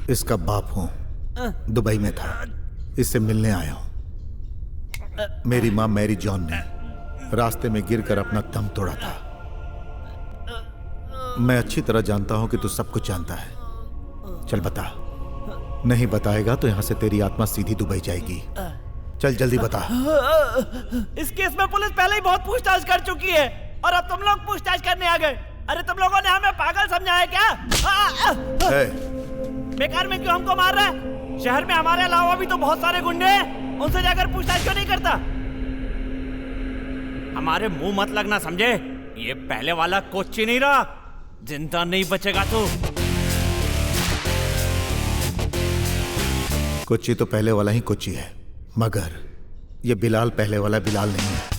इसका बाप हूं, दुबई में था, इससे मिलने आया हूं। मेरी मां मैरी जॉन ने रास्ते में गिरकर अपना दम तोड़ा था। मैं अच्छी तरह जानता हूं कि तू सब कुछ जानता है। चल बता, नहीं बताएगा तो यहां से तेरी आत्मा सीधी दुबई जाएगी। चल जल्दी बता। इस केस में पुलिस पहले ही बहुत पूछताछ कर चुकी है और अब तुम लोग पूछताछ करने आ गए। अरे तुम लोगों ने हमें पागल समझा है क्या? बेकार में क्यों हमको मार रहा है? शहर में हमारे अलावा भी तो बहुत सारे गुंडे हैं, उनसे जाकर पूछताछ क्यों नहीं करता? हमारे मुंह मत लगना, समझे? ये पहले वाला कोच्ची नहीं रहा, जिंदा नहीं बचेगा तू। कोच्ची तो पहले वाला ही कोच्ची है, मगर ये बिलाल पहले वाला बिलाल नहीं है।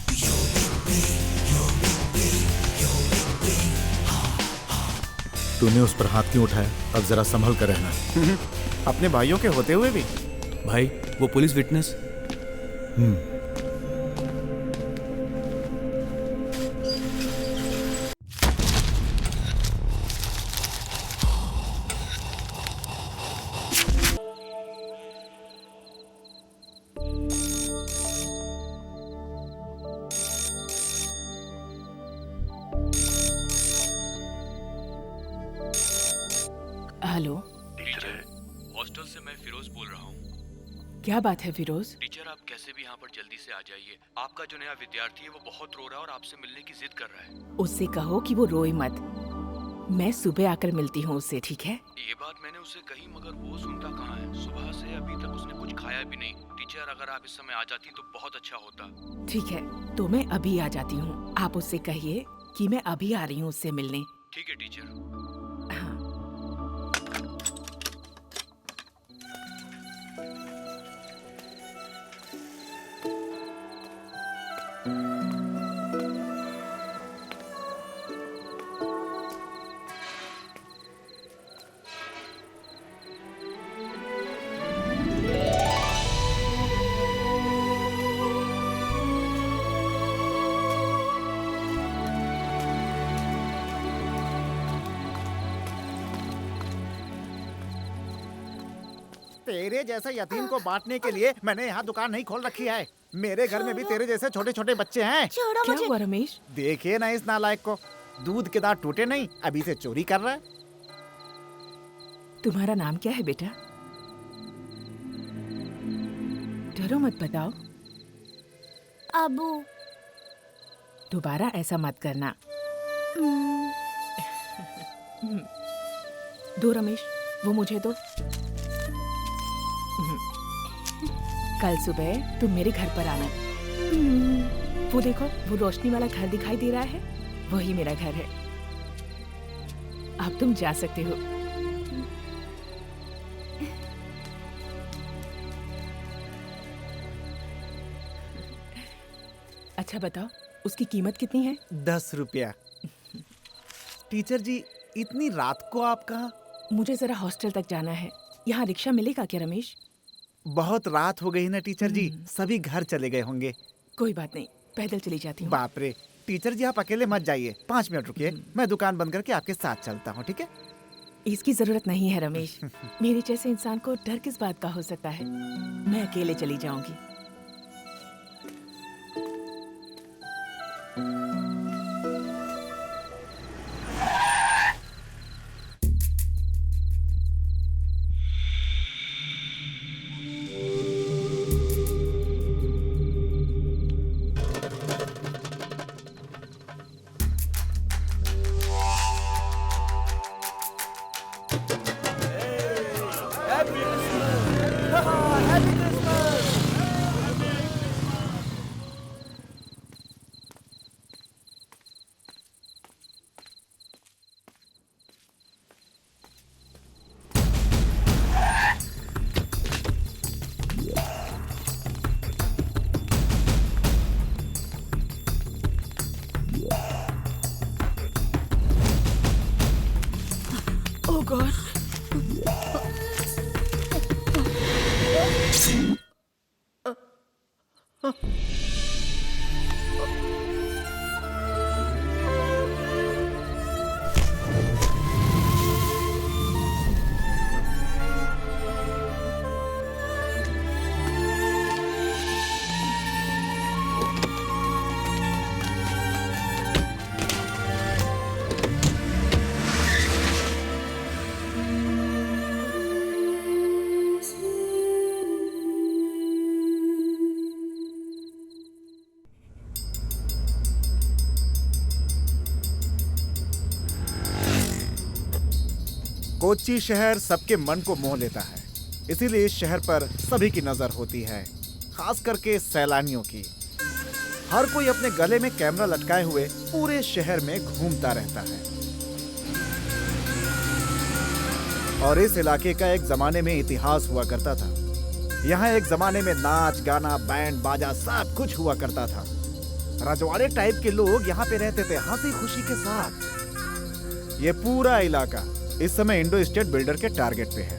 तूने उस पर हाथ क्यों उठाया? अब जरा संभल कर रहना। अपने भाइयों के होते हुए भी। भाई वो police witness. Hello teacher, hostel से मैं फिरोज बोल रहा हूँ। क्या बात है फिरोज? टीचर, आप कैसे भी यहाँ पर जल्दी से आ जाइए। आपका जो नया विद्यार्थी है वो बहुत रो रहा है और आपसे मिलने की जिद कर रहा है। उससे कहो कि वो रोए मत, मैं सुबह आकर मिलती हूँ उससे, ठीक है? ये बात मैंने उससे कही मगर वो सुनता कहाँ है। सुबह से अभी तक उसने कुछ खाया भी नहीं। टीचर, अगर आप इस समय आ जाती तो बहुत अच्छा होता। ठीक है, तो मैं अभी आ जाती हूँ। आप उससे कहिए कि मैं अभी आ रही हूँ उससे मिलने। ठीक है टीचर। हाँ। तेरे जैसे यतीम को बांटने के लिए मैंने यहाँ दुकान नहीं खोल रखी है। मेरे घर में भी तेरे जैसे छोटे छोटे बच्चे हैं। क्या हुआ रमेश? देखिए ना इस नालायक को, दूध के दांत टूटे नहीं, अभी से चोरी कर रहा है। तुम्हारा नाम क्या है बेटा? डरो मत, बताओ। अबू। दोबारा ऐसा मत करना। दो रमेश, वो मुझे दो। कल सुबह तुम मेरे घर पर आना। वो देखो, वो रोशनी वाला घर दिखाई दे रहा है, वही मेरा घर है। अब तुम जा सकते हो। अच्छा बताओ, उसकी कीमत कितनी है? 10 रुपया। टीचर जी, इतनी रात को आप कहाँ? मुझे जरा हॉस्टल तक जाना है। यहाँ रिक्शा मिलेगा क्या रमेश? बहुत रात हो गई ना टीचर जी, सभी घर चले गए होंगे। कोई बात नहीं, पैदल चली जाती हूँ। बाप रे, टीचर जी आप अकेले मत जाइए, 5 मिनट रुकिए, मैं दुकान बंद करके आपके साथ चलता हूँ, ठीक है? इसकी जरूरत नहीं है रमेश। मेरे जैसे इंसान को डर किस बात का हो सकता है? मैं अकेले चली जाऊंगी। Oh God. कोच्चि शहर सबके मन को मोह लेता है, इसीलिए इस शहर पर सभी की नजर होती है, खास करके सैलानियों की। हर कोई अपने गले में कैमरा लटकाए हुए पूरे शहर में घूमता रहता है। और इस इलाके का एक जमाने में इतिहास हुआ करता था। यहाँ एक जमाने में नाच गाना, बैंड बाजा सब कुछ हुआ करता था। रजवाड़े टाइप के लोग यहाँ पे रहते थे हंसी खुशी के साथ। ये पूरा इलाका इस समय इंडो स्टेट बिल्डर के टारगेट पे है।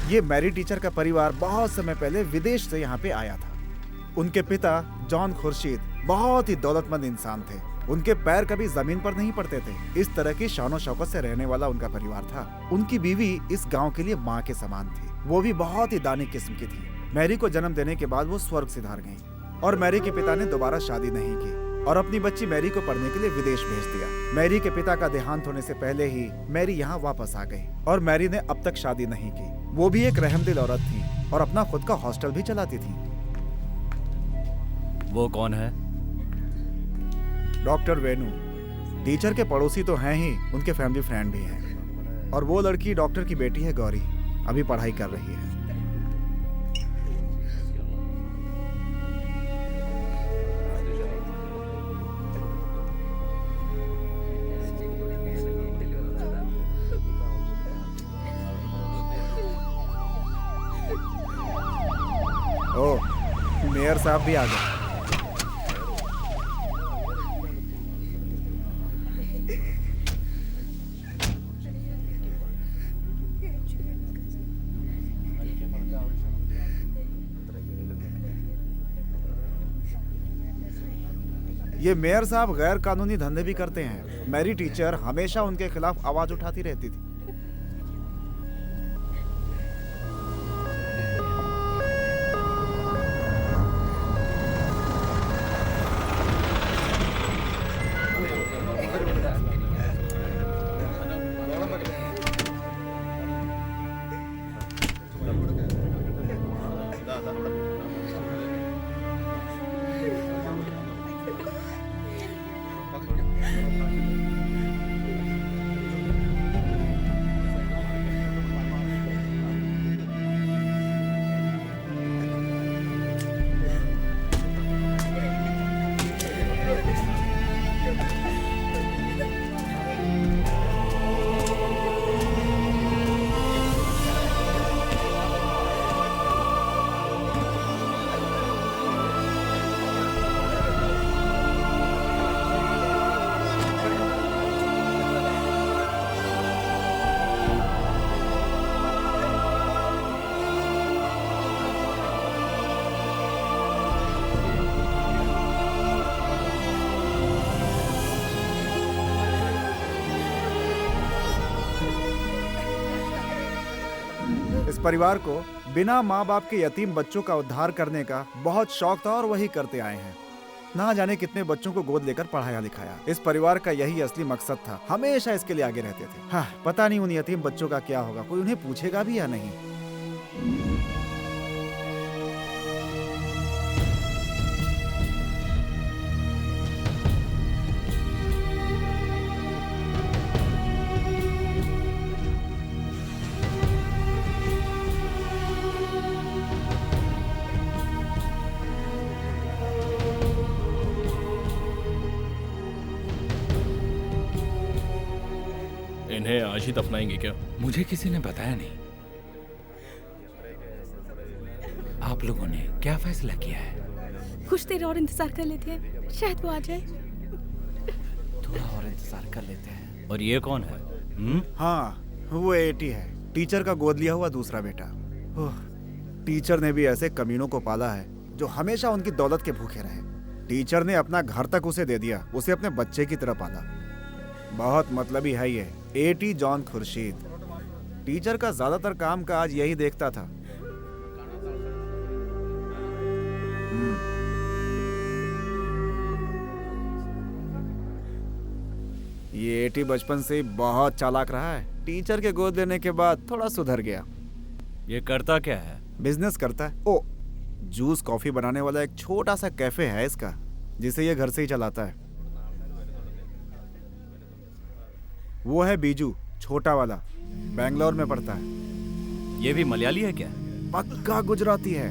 ये मैरी टीचर का परिवार बहुत समय पहले विदेश से यहाँ पे आया था। उनके पिता जॉन खुर्शीद बहुत ही दौलतमंद इंसान थे। उनके पैर कभी जमीन पर नहीं पड़ते थे। इस तरह की शानो शौकत से रहने वाला उनका परिवार था। उनकी बीवी इस गांव के लिए माँ के समान थी। वो भी बहुत ही दानी किस्म की थी। मैरी को जन्म देने के बाद वो स्वर्ग सिधार गईं। और मैरी के पिता ने दोबारा शादी नहीं की और अपनी बच्ची मैरी को पढ़ने के लिए विदेश भेज दिया। मैरी के पिता का देहांत होने से पहले ही मैरी यहाँ वापस आ गई और मैरी ने अब तक शादी नहीं की। वो भी एक रहमदिल औरत थी और अपना खुद का हॉस्टल भी चलाती थी। वो कौन है? डॉक्टर वेणु। टीचर के पड़ोसी तो हैं ही, उनके फैमिली फ्रेंड भी हैं। और वो लड़की डॉक्टर की बेटी है गौरी, अभी पढ़ाई कर रही है। ओह, मेयर साहब भी आ गए। ये मेयर साहब गैर कानूनी धंधे भी करते हैं। मैरी टीचर हमेशा उनके खिलाफ आवाज उठाती रहती थी। इस परिवार को बिना माँ बाप के यतीम बच्चों का उद्धार करने का बहुत शौक था और वही करते आए हैं। ना जाने कितने बच्चों को गोद लेकर पढ़ाया लिखाया। इस परिवार का यही असली मकसद था, हमेशा इसके लिए आगे रहते थे। हाँ, पता नहीं उन यतीम बच्चों का क्या होगा, कोई उन्हें पूछेगा भी या नहीं। इन्हें आज ही दफनाएंगे क्या? मुझे किसी ने बताया नहीं। आप लोगों ने क्या फैसला किया है? कुछ देर और इंतजार कर लेते हैं, शायद वो आ जाए। थोड़ा और इंतजार कर लेते हैं। और ये कौन है? हाँ, वो एटी है, टीचर का गोद लिया हुआ दूसरा बेटा। ओह, टीचर ने भी ऐसे कमीनों को पाला है जो हमेशा उनकी दौलत के भूखे रहे। टीचर ने अपना घर तक उसे दे दिया, उसे अपने बच्चे की तरह पाला। बहुत मतलबी है ये एटी जॉन खुर्शीद। टीचर का ज्यादातर काम काज यही देखता था। ये एटी बचपन से बहुत चालाक रहा है। टीचर के गोद लेने के बाद थोड़ा सुधर गया। ये करता क्या है? बिजनेस करता है। ओ, जूस कॉफी बनाने वाला एक छोटा सा कैफे है इसका, जिसे ये घर से ही चलाता है। वो है बीजू, छोटा वाला, बेंगलोर में पढ़ता है। ये भी मलयाली है क्या? पक्का गुजराती है।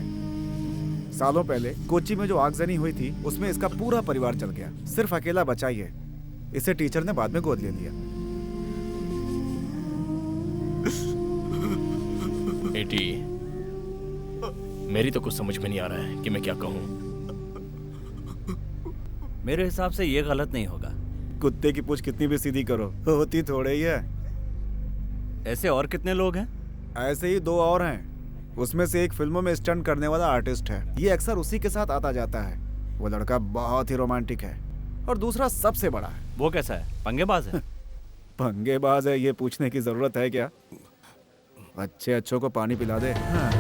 सालों पहले कोच्चि में जो आगजनी हुई थी उसमें इसका पूरा परिवार जल गया, सिर्फ अकेला बचा ही है। इसे टीचर ने बाद में गोद ले लिया। बेटी, मेरी तो कुछ समझ में नहीं आ रहा है कि मैं क्या कहूँ। मेरे हिसाब से ये गलत नहीं होगा। कुत्ते की पूंछ कितनी भी सीधी करो, होती थोड़े ही है। ऐसे और कितने लोग हैं? ऐसे ही 2 और हैं। उसमें से एक फिल्मों में स्टंट करने वाला आर्टिस्ट है, ये अक्सर उसी के साथ आता जाता है। वो लड़का बहुत ही रोमांटिक है। और दूसरा सबसे बड़ा है। वो कैसा है? पंगेबाज है? पंगेबाज है ये पूछने की जरूरत है क्या? अच्छे अच्छों को पानी पिला दे। हाँ।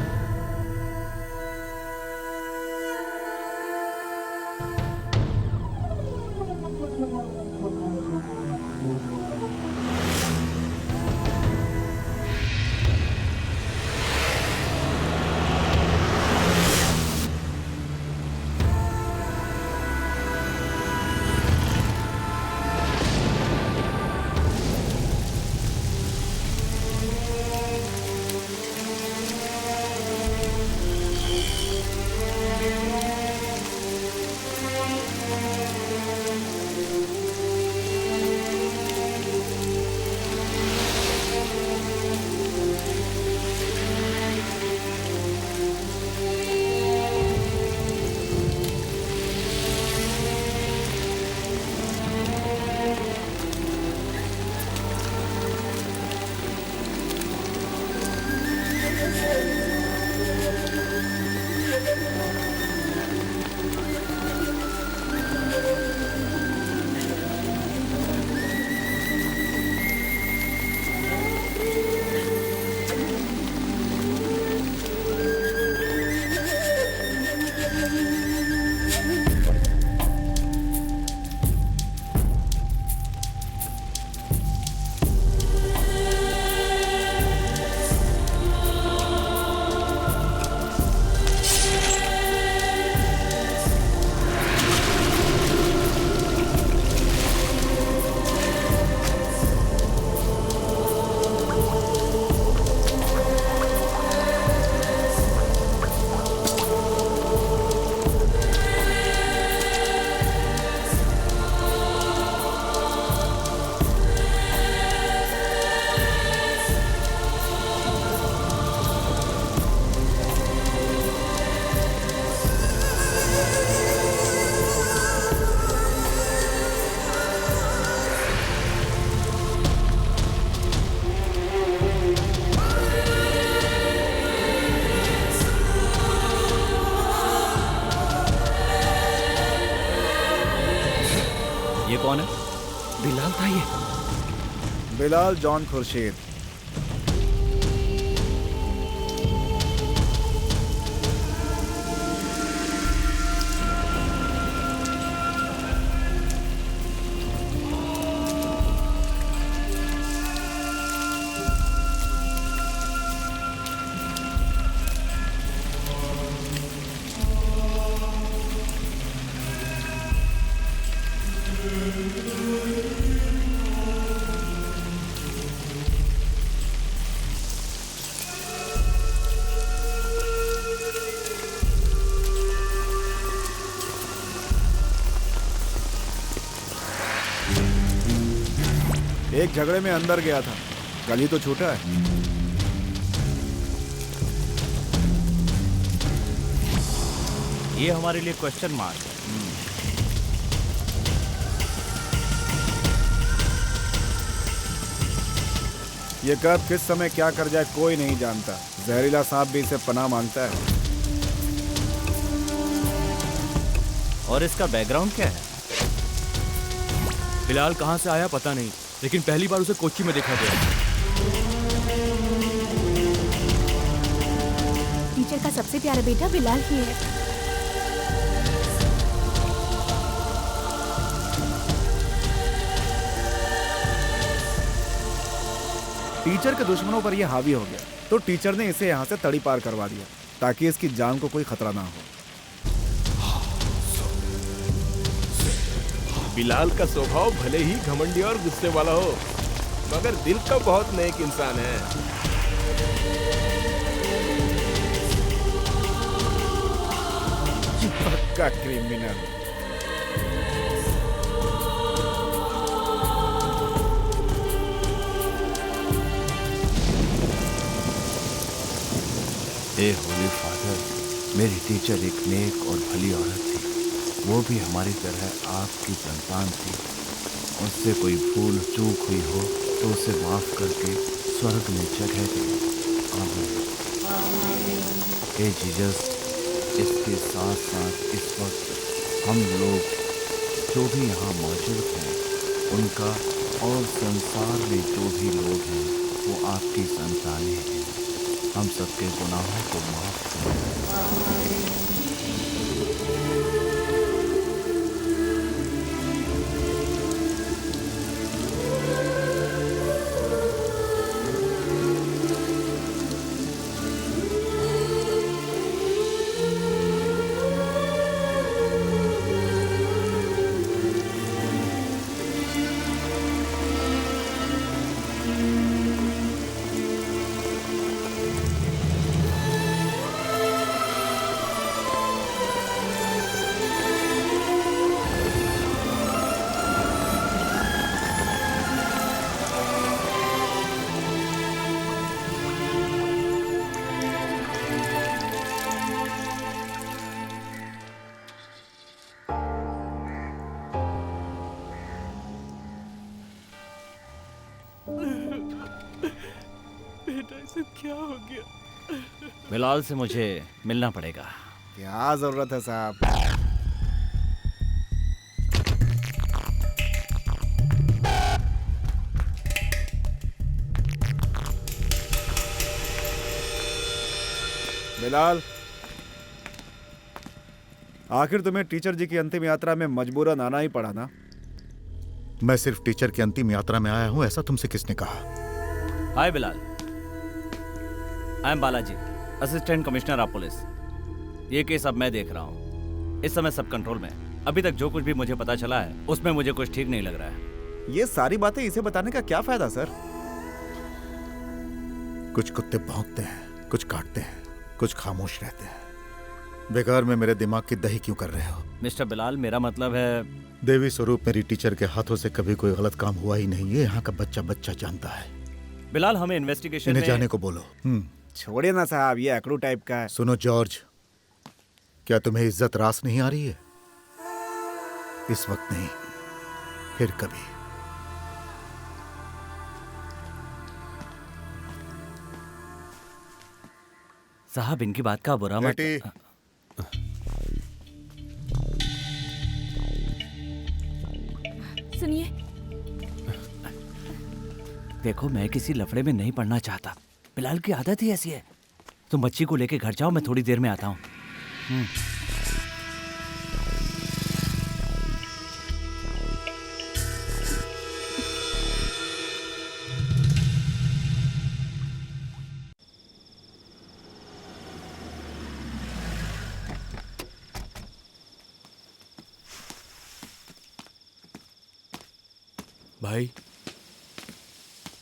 ये कौन है? बिलाल था ये। बिलाल जॉन खुर्शीद। एक झगड़े में अंदर गया था, कल ही तो छूटा है। ये हमारे लिए क्वेश्चन मार्क है। ये कब किस समय क्या कर जाए कोई नहीं जानता। जहरीला सांप भी इसे पनाह मांगता है। और इसका बैकग्राउंड क्या है? बिलाल कहाँ से आया पता नहीं, लेकिन पहली बार उसे कोच्चि में देखा गया। टीचर का सबसे प्यारा बेटा बिलाल ही है। टीचर के दुश्मनों पर यह हावी हो गया, तो टीचर ने इसे यहाँ से तड़ी पार करवा दिया ताकि इसकी जान को कोई खतरा ना हो। बिलाल का स्वभाव भले ही घमंडी और गुस्से वाला हो, मगर दिल का बहुत नेक इंसान है। पक्का क्रिमिनल। ए होली फादर, मेरी टीचर एक नेक और भली औरत थी। वो भी हमारी तरह आपकी संतान थी। उससे कोई भूल चूक हुई हो तो उसे माफ करके स्वर्ग में जगह दे। आमीन। हे जीसस, इसके साथ साथ इस वक्त हम लोग जो भी यहाँ मौजूद हैं उनका और संसार में जो भी लोग हैं वो आपकी संतानें हैं। हम सबके गुनाहों को माफ करें। बेटा ये सब क्या हो गया? बिलाल से मुझे मिलना पड़ेगा। क्या जरूरत है साहब? बिलाल, आखिर तुम्हें टीचर जी की अंतिम यात्रा में मजबूरन आना ही पड़ा ना? मैं सिर्फ टीचर की अंतिम यात्रा में आया हूं, ऐसा तुमसे किसने कहा? Hi Bilal, I am Balaji, assistant commissioner of police. ये केस अब मैं देख रहा हूँ। इस समय सब कंट्रोल में है। अभी तक जो कुछ भी मुझे पता चला है उसमें मुझे कुछ ठीक नहीं लग रहा है। ये सारी बातें इसे बताने का क्या फायदा सर? कुछ कुत्ते भौंकते हैं, कुछ काटते हैं, कुछ खामोश रहते हैं। बेकार में मेरे दिमाग की दही क्यों कर रहे हो? मिस्टर बिलाल, मेरा मतलब है देवी स्वरूप मेरी टीचर के हाथों से कभी कोई गलत काम हुआ ही नहीं। ये यहाँ का बच्चा बच्चा जानता है। बिलाल, हमें इन्वेस्टिगेशन इन्हें में जाने को बोलो। छोड़िए ना साहब, ये अकड़ू टाइप का है। सुनो जॉर्ज, क्या तुम्हें इज्जत रास नहीं आ रही है? इस वक्त नहीं, फिर कभी। साहब, इनकी बात का बुरा मत। सुनिए, देखो, मैं किसी लफड़े में नहीं पड़ना चाहता। बिलाल की आदत ही ऐसी है। तुम बच्ची को लेके घर जाओ, मैं थोड़ी देर में आता हूँ।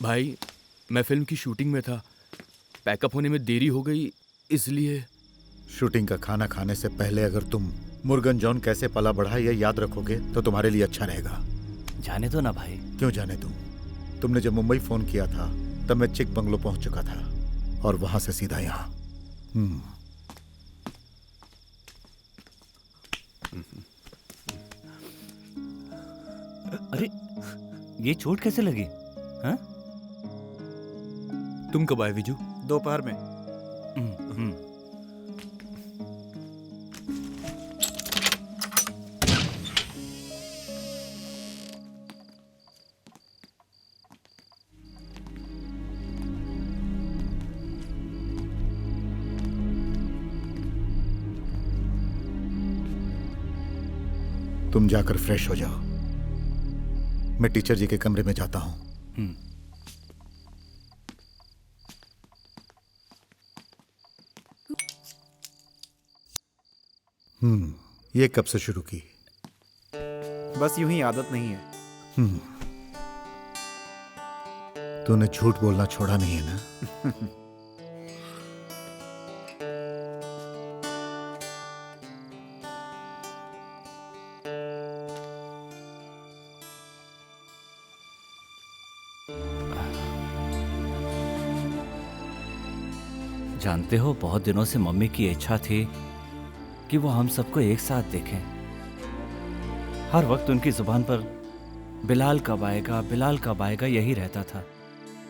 भाई, मैं फिल्म की शूटिंग में था। पैकअप होने में देरी हो गई, इसलिए। शूटिंग का खाना खाने से पहले अगर तुम मुर्गन जॉन कैसे पला बढ़ा ये याद रखोगे तो तुम्हारे लिए अच्छा रहेगा। जाने दो ना भाई। क्यों जाने दूं? तुमने जब मुंबई फोन किया था तब मैं चिक बंगलो पहुंच चुका था और वहां से सीधा यहाँ। अरे, ये चोट कैसे लगी? हाँ? तुम कब आए विजू? दोपहर में। तुम जाकर फ्रेश हो जाओ, मैं टीचर जी के कमरे में जाता हूं। ये कब से शुरू की? बस यूं ही, आदत नहीं है। तूने झूठ बोलना छोड़ा नहीं है ना? जानते हो, बहुत दिनों से मम्मी की इच्छा थी कि वो हम सबको एक साथ देखें। हर वक्त उनकी जुबान पर बिलाल कब आएगा, बिलाल कब आएगा यही रहता था।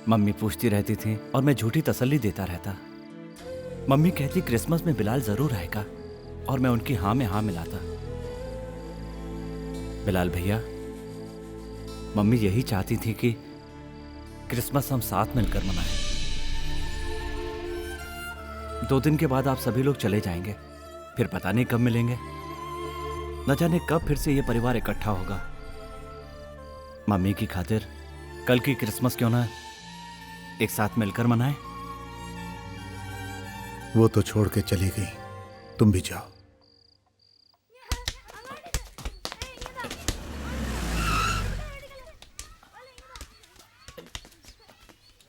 मम्मी पूछती रहती थी और मैं झूठी तसल्ली देता रहता। मम्मी कहती क्रिसमस में बिलाल जरूर आएगा और मैं उनकी हाँ में हाँ मिलाता। बिलाल भैया, मम्मी यही चाहती थी कि क्रिसमस हम साथ मिलकर मनाएं। 2 दिन के बाद आप सभी लोग चले जाएंगे, फिर पता नहीं कब मिलेंगे, न जाने कब फिर से ये परिवार इकट्ठा होगा। मम्मी की खातिर कल की क्रिसमस क्यों ना एक साथ मिलकर मनाएं? वो तो छोड़ के चली गई, तुम भी जाओ।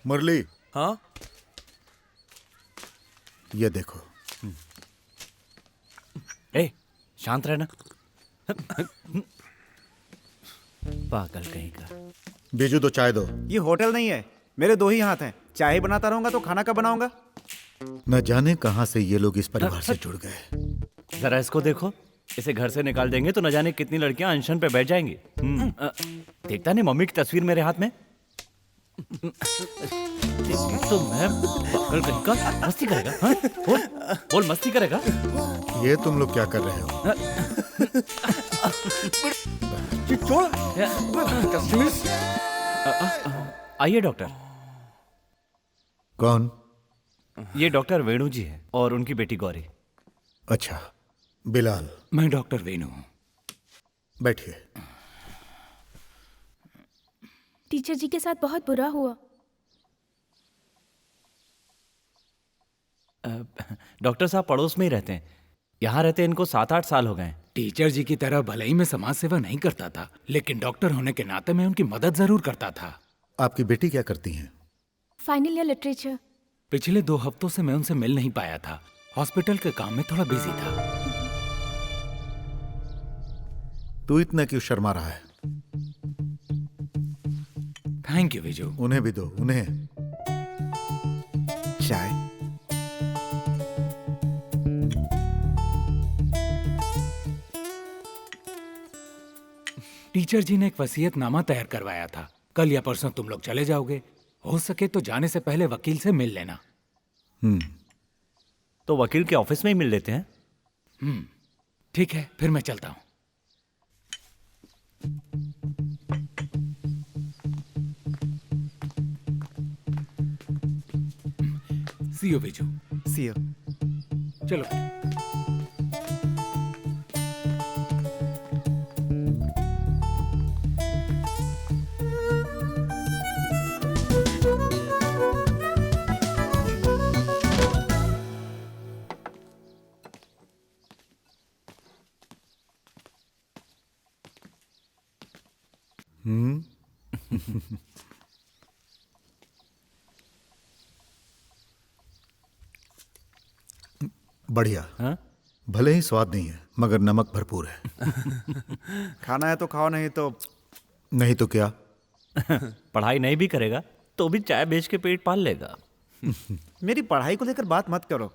मुरली, हाँ? ये देखो। ए, शांत रहना। पागल कहीं का। बीजू तो चाय दो। ये होटल नहीं है, मेरे 2 ही हाथ हैं। चाय बनता रहूंगा तो खाना कब बनाऊंगा? न जाने कहां से ये लोग इस परिवार से जुड़ गए। जरा इसको देखो, इसे घर से निकाल देंगे तो न जाने कितनी लड़कियां अनशन पे बैठ जाएंगी। देखता नहीं मम्मी की तस्वीर मेरे हाथ में? तो मैं पागल कहीं का। मस्ती करेगा? हाँ? बोल मस्ती करेगा? ये तुम लोग क्या कर रहे हो? आइए डॉक्टर। कौन? ये डॉक्टर वेणु जी है और उनकी बेटी गौरी। अच्छा, बिलाल। मैं डॉक्टर वेणु हूँ। बैठिए। टीचर जी के साथ बहुत बुरा हुआ। डॉक्टर साहब पड़ोस में ही रहते हैं, यहाँ रहते इनको 7-8 साल हो गए। टीचर जी की तरह भले ही मैं समाज सेवा नहीं करता था, लेकिन डॉक्टर होने के नाते मैं उनकी मदद जरूर करता था। आपकी बेटी क्या करती हैं? Final year literature. पिछले 2 हफ्तों से मैं उनसे मिल नहीं पाया था, हॉस्पिटल के काम में थोड़ा बिजी था। तू इतना क्यों शर्मा रहा है? Thank you Viju. उन्हें भी दो, उन्हें चाय। टीचर जी ने एक वसीयतनामा तैयार करवाया था। कल या परसों तुम लोग चले जाओगे, हो सके तो जाने से पहले वकील से मिल लेना। तो वकील के ऑफिस में ही मिल लेते हैं। ठीक है, फिर मैं चलता हूँ। See you, Viju. See you। चलो। बढ़िया। हाँ? भले ही स्वाद नहीं है, मगर नमक भरपूर है। खाना है तो खाओ, नहीं तो नहीं तो क्या? पढ़ाई नहीं भी करेगा तो भी चाय बेच के पेट पाल लेगा। मेरी पढ़ाई को लेकर बात मत करो।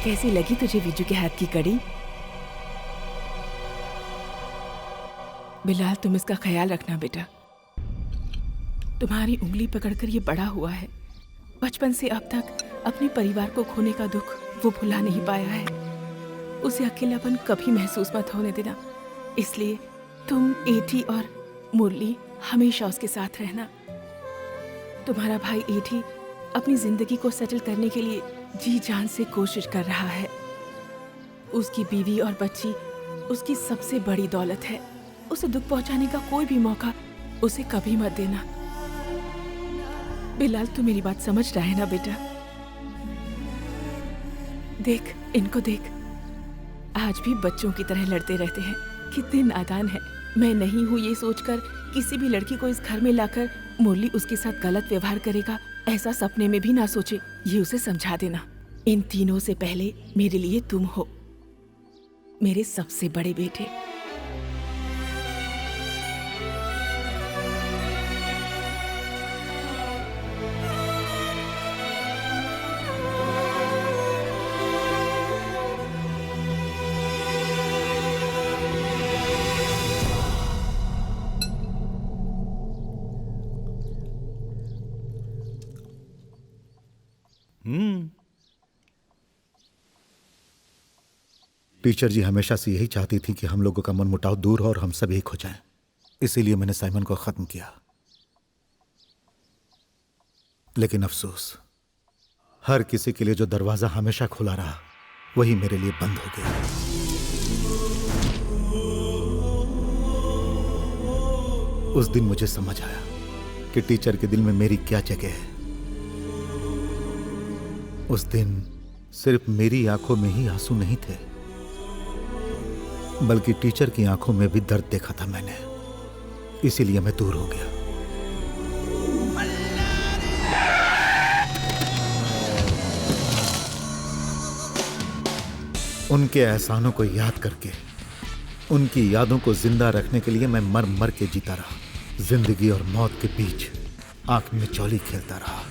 कैसी लगी तुझे विजू के हाथ की कड़ी? बिलाल, तुम इसका ख्याल रखना बेटा। तुम्हारी उंगली पकड़कर ये बड़ा हुआ है। बचपन से अब तक अपने परिवार को खोने का दुख वो भुला नहीं पाया है। उसे अकेलापन कभी महसूस मत होने देना। इसलिए तुम, एठी और मुरली हमेशा उसके साथ रहना। तुम्हारा भाई एठी अपनी जिंदगी को सेटल करने के लिए जी जान से कोशिश कर रहा है। उसकी बीवी और बच्ची उसकी सबसे बड़ी दौलत है। उसे दुख पहुंचाने का कोई भी मौका उसे कभी मत देना। बिलाल, तू मेरी बात समझ रहा है ना बेटा? देख, इनको देख, आज भी बच्चों की तरह लड़ते रहते हैं। कितने नादान है। मैं नहीं हूँ ये सोचकर किसी भी लड़की को इस घर में लाकर मुरली उसके साथ गलत व्यवहार करेगा, ऐसा सपने में भी ना सोचे। ये उसे समझा देना। इन तीनों से पहले मेरे लिए तुम हो, मेरे सबसे बड़े बेटे। टीचर जी हमेशा से यही चाहती थी कि हम लोगों का मनमुटाव दूर हो और हम सब एक हो जाएं। इसीलिए मैंने साइमन को खत्म किया। लेकिन अफसोस, हर किसी के लिए जो दरवाजा हमेशा खुला रहा वही मेरे लिए बंद हो गया। उस दिन मुझे समझ आया कि टीचर के दिल में मेरी क्या जगह है। उस दिन सिर्फ मेरी आंखों में ही आंसू नहीं थे, बल्कि टीचर की आंखों में भी दर्द देखा था मैंने। इसीलिए मैं दूर हो गया। उनके एहसानों को याद करके, उनकी यादों को जिंदा रखने के लिए मैं मर मर के जीता रहा। जिंदगी और मौत के बीच आंख में चौली खेलता रहा।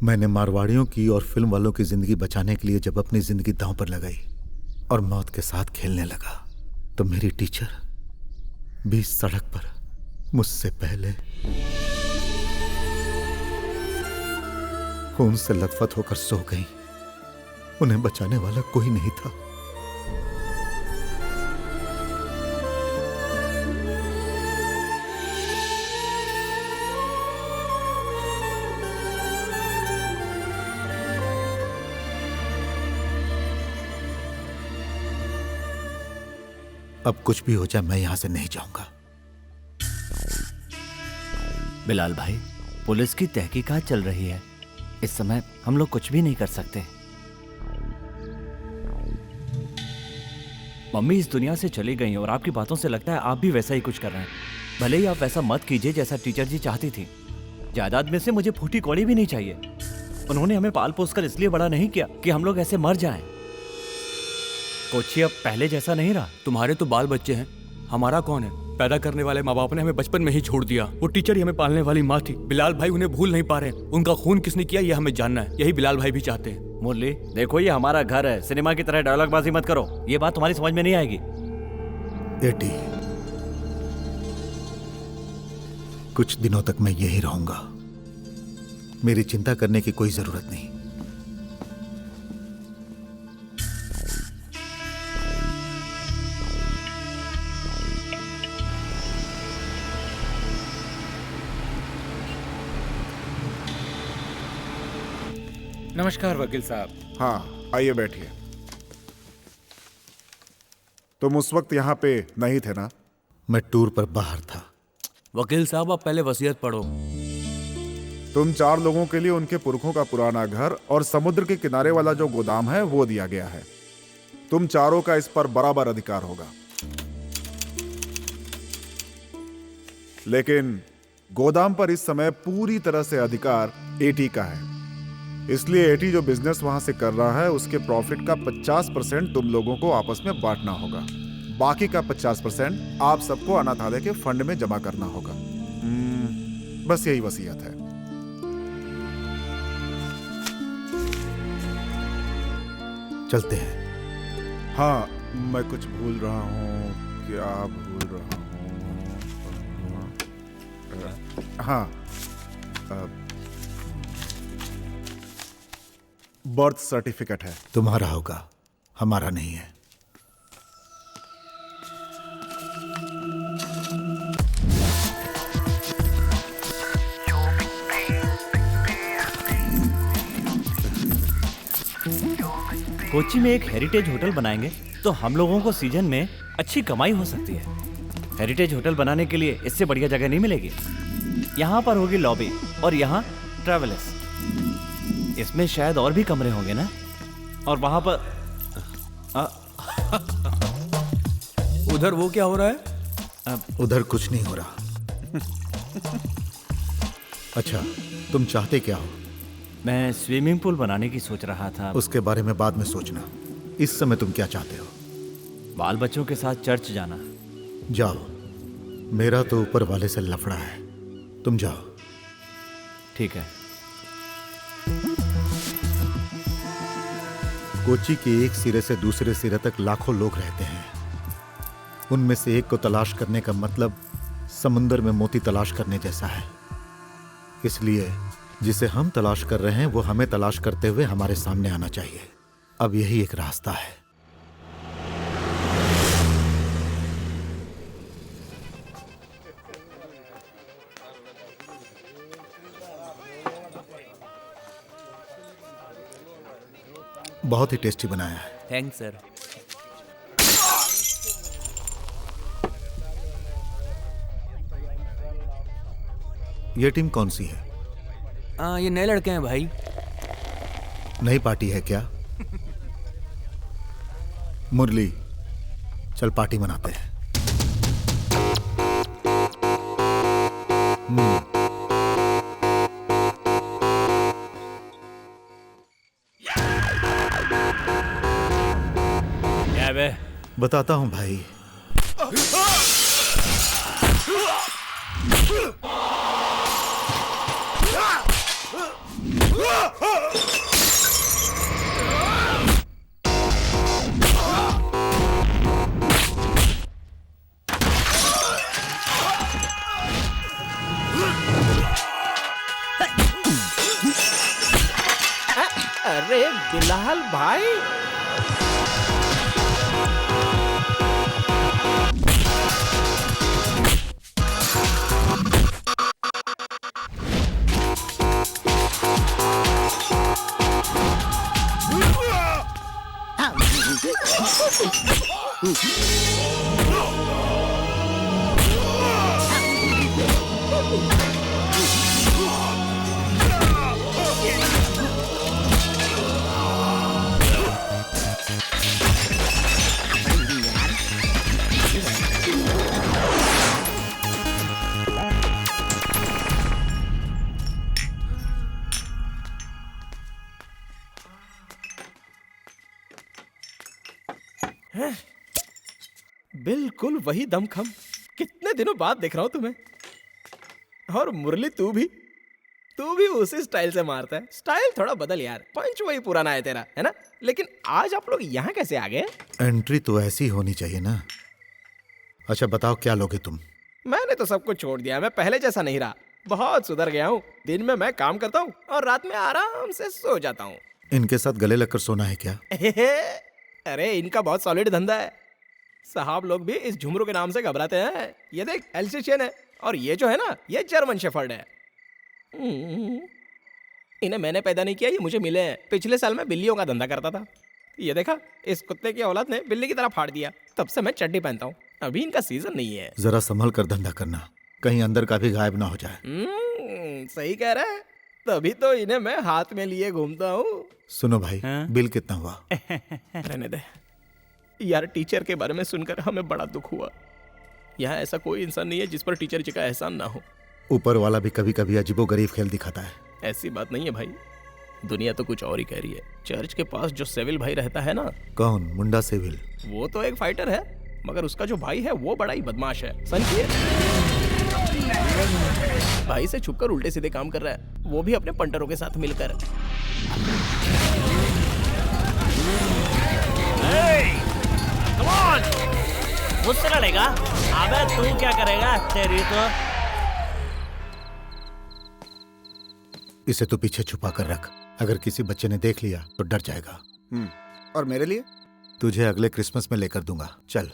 मैंने मारवाड़ियों की और फिल्म वालों की जिंदगी बचाने के लिए जब अपनी जिंदगी दांव पर लगाई और मौत के साथ खेलने लगा, तो मेरी टीचर भी सड़क पर मुझसे पहले खून से लथपथ होकर सो गई। उन्हें बचाने वाला कोई नहीं था। अब कुछ भी हो जाए, मैं यहां से नहीं जाऊंगा। बिलाल भाई, पुलिस की तहकीकात चल रही है। इस समय हम लोग कुछ भी नहीं कर सकते। मम्मी इस दुनिया से चली गई और आपकी बातों से लगता है आप भी वैसा ही कुछ कर रहे हैं। भले ही आप वैसा मत कीजिए जैसा टीचर जी चाहती थी। जायदाद में से मुझे फूटी कौड़ी भी नहीं चाहिए। उन्होंने हमें पाल पोस कर इसलिए बड़ा नहीं किया कि हम लोग ऐसे मर जाएं। कोची अब पहले जैसा नहीं रहा। तुम्हारे तो बाल बच्चे हैं, हमारा कौन है? पैदा करने वाले माँ बाप ने हमें बचपन में ही छोड़ दिया। वो टीचर ही हमें पालने वाली माँ थी। बिलाल भाई उन्हें भूल नहीं पा रहे। उनका खून किसने किया ये हमें जानना है। यही बिलाल भाई भी चाहते हैं। मुरली देखो, ये हमारा घर है, सिनेमा की तरह डायलॉगबाजी मत करो। ये बात तुम्हारी समझ में नहीं आएगी। एटी, कुछ दिनों तक मैं यही रहूंगा। मेरी चिंता करने की कोई जरूरत नहीं। नमस्कार वकील साहब। हाँ, आइए बैठिए। तुम उस वक्त यहाँ पे नहीं थे ना? मैं टूर पर बाहर था। वकील साहब आप पहले वसीयत पढ़ो। तुम 4 लोगों के लिए उनके पुरखों का पुराना घर और समुद्र के किनारे वाला जो गोदाम है वो दिया गया है। तुम चारों का इस पर बराबर अधिकार होगा। लेकिन गोदाम पर इस समय पूरी तरह से अधिकार एटी का है। इसलिए एटी जो बिजनेस वहां से कर रहा है उसके प्रॉफिट का 50% तुम लोगों को आपस में बांटना होगा। बाकी का 50% आप सबको अनाथालय के फंड में जमा करना होगा। बस यही वसीयत है। चलते हैं। हाँ, मैं कुछ भूल रहा हूँ। क्या भूल रहा हूँ? हाँ, बर्थ सर्टिफिकेट है। तुम्हारा होगा, हमारा नहीं है। कोची में एक हेरिटेज होटल बनाएंगे तो हम लोगों को सीजन में अच्छी कमाई हो सकती है। हेरिटेज होटल बनाने के लिए इससे बढ़िया जगह नहीं मिलेगी। यहाँ पर होगी लॉबी और यहाँ ट्रैवलर्स। इसमें शायद और भी कमरे होंगे ना। और वहां पर उधर वो क्या हो रहा है? उधर कुछ नहीं हो रहा। अच्छा, तुम चाहते क्या हो? मैं स्विमिंग पूल बनाने की सोच रहा था। उसके बारे में बाद में सोचना। इस समय तुम क्या चाहते हो? बाल बच्चों के साथ चर्च जाना। जाओ, मेरा तो ऊपर वाले से लफड़ा है। तुम जाओ। ठीक है। कोची के एक सिरे से दूसरे सिरे तक लाखों लोग रहते हैं। उनमें से एक को तलाश करने का मतलब समुंदर में मोती तलाश करने जैसा है। इसलिए जिसे हम तलाश कर रहे हैं वो हमें तलाश करते हुए हमारे सामने आना चाहिए। अब यही एक रास्ता है। बहुत ही टेस्टी बनाया है। Thanks sir. ये टीम कौन सी है? ये नए लड़के हैं भाई। नई पार्टी है क्या? मुरली, चल पार्टी मनाते हैं। क्या बे? बताता हूं भाई। अरे बिलाल भाई, बिल्कुल वही दमखम। कितने दिनों बाद देख रहा हूँ तुम्हें। और मुरली तू भी उसी स्टाइल से मारता है। स्टाइल थोड़ा बदल यार, पंच वही पुराना है तेरा, है ना? लेकिन आज आप लोग यहाँ कैसे आ गए? एंट्री तो ऐसी होनी चाहिए ना। अच्छा बताओ क्या लोगे तुम? मैंने तो सब कुछ छोड़ दिया, मैं पहले जैसा नहीं रहा, बहुत सुधर गया हूँ। दिन में मैं काम करता हूँ और रात में आराम से सो जाता हूँ। इनके साथ गले लगकर सोना है क्या? अरे इनका बहुत सॉलिड धंधा है। साहब लोग भी इस झुमरू के नाम से घबराते हैं। ये देख एल्सेशियन है और ये जो है ना, ये जर्मन शेफर्ड है। इन्हें मैंने पैदा नहीं किया, ये मुझे मिले हैं। पिछले साल मैं बिल्लियों का धंधा करता था, ये देखा इस कुत्ते की औलाद ने बिल्ली की तरह फाड़ दिया। तब से मैं चड्डी पहनता हूँ। अभी इनका सीजन नहीं है। जरा संभल कर धंधा करना, कहीं अंदर का भी गायब ना हो जाए। सही कह रहा है, तभी तो इन्हें मैं हाथ में लिए घूमता हूँ। सुनो भाई, बिल कितना हुआ? रहने दे यार, टीचर के बारे में सुनकर हमें बड़ा दुख हुआ। यहाँ ऐसा कोई इंसान नहीं है जिस पर टीचर जी का एहसान ना हो। ऊपर वाला भी कभी कभी अजीबोगरीब खेल दिखाता है। ऐसी बात नहीं है भाई, दुनिया तो कुछ और ही कह रही है। चर्च के पास जो सेविल भाई रहता है ना। कौन? मुंडा सेविल? वो तो एक फाइटर है, मगर उसका जो भाई है वो बड़ा ही बदमाश है। समझिए, भाई से छुपकर उल्टे सीधे काम कर रहा है, वो भी अपने पंटरों के साथ मिलकर। मुझसे लड़ेगा? अबे तू क्या करेगा? तेरी तो इसे तो पीछे छुपा कर रख, अगर किसी बच्चे ने देख लिया तो डर जाएगा। और मेरे लिए? तुझे अगले क्रिसमस में लेकर दूंगा, चल।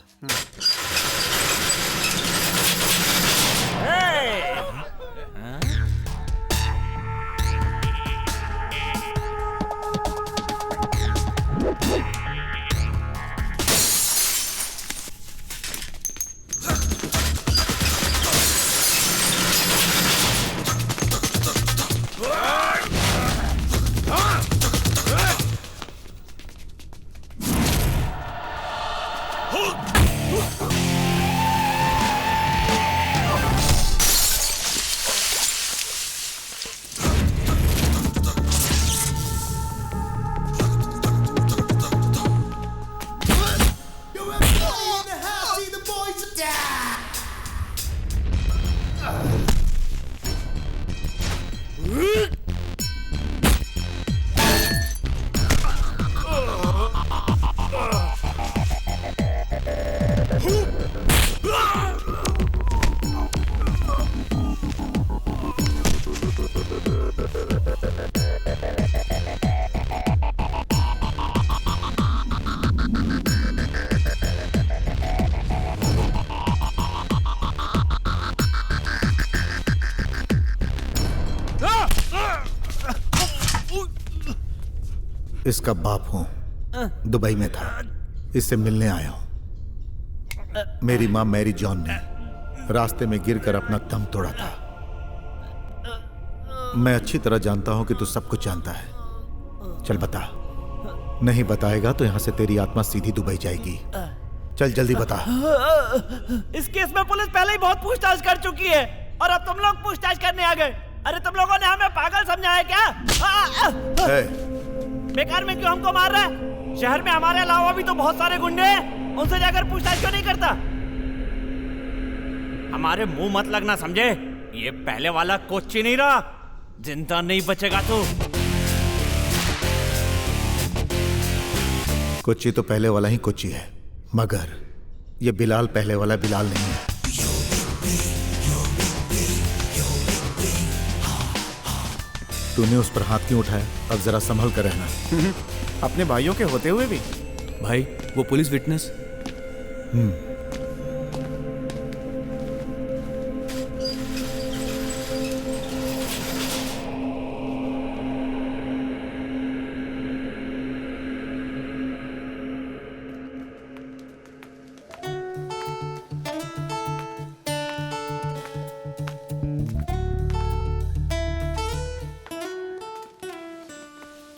इसका बाप हूं, दुबई में था, इससे मिलने आया हूं। मेरी मां मैरी जॉन ने रास्ते में गिरकर अपना दम तोड़ा था। मैं अच्छी तरह जानता हूं कि तू सब कुछ जानता है। चल बता, नहीं बताएगा तो यहां से तेरी आत्मा सीधी दुबई जाएगी। चल जल्दी बता। इस केस में पुलिस पहले ही बहुत पूछताछ कर चुकी है और अब तुम लोग पूछताछ करने आ गए। अरे तुम लोगों ने हमें पागल समझा है क्या? बेकार में क्यों हमको मार रहा है? शहर में हमारे अलावा भी तो बहुत सारे गुंडे हैं, उनसे जाकर पूछताछ क्यों नहीं करता? हमारे मुंह मत लगना, समझे? ये पहले वाला कोच्ची नहीं रहा, जिंदा नहीं बचेगा तू। कोच्ची तो पहले वाला ही कोच्ची है, मगर ये बिलाल पहले वाला बिलाल नहीं है। तूने उस पर हाथ क्यों उठाया? अब जरा संभल कर रहना। अपने भाइयों के होते हुए भी? भाई वो पुलिस विटनेस।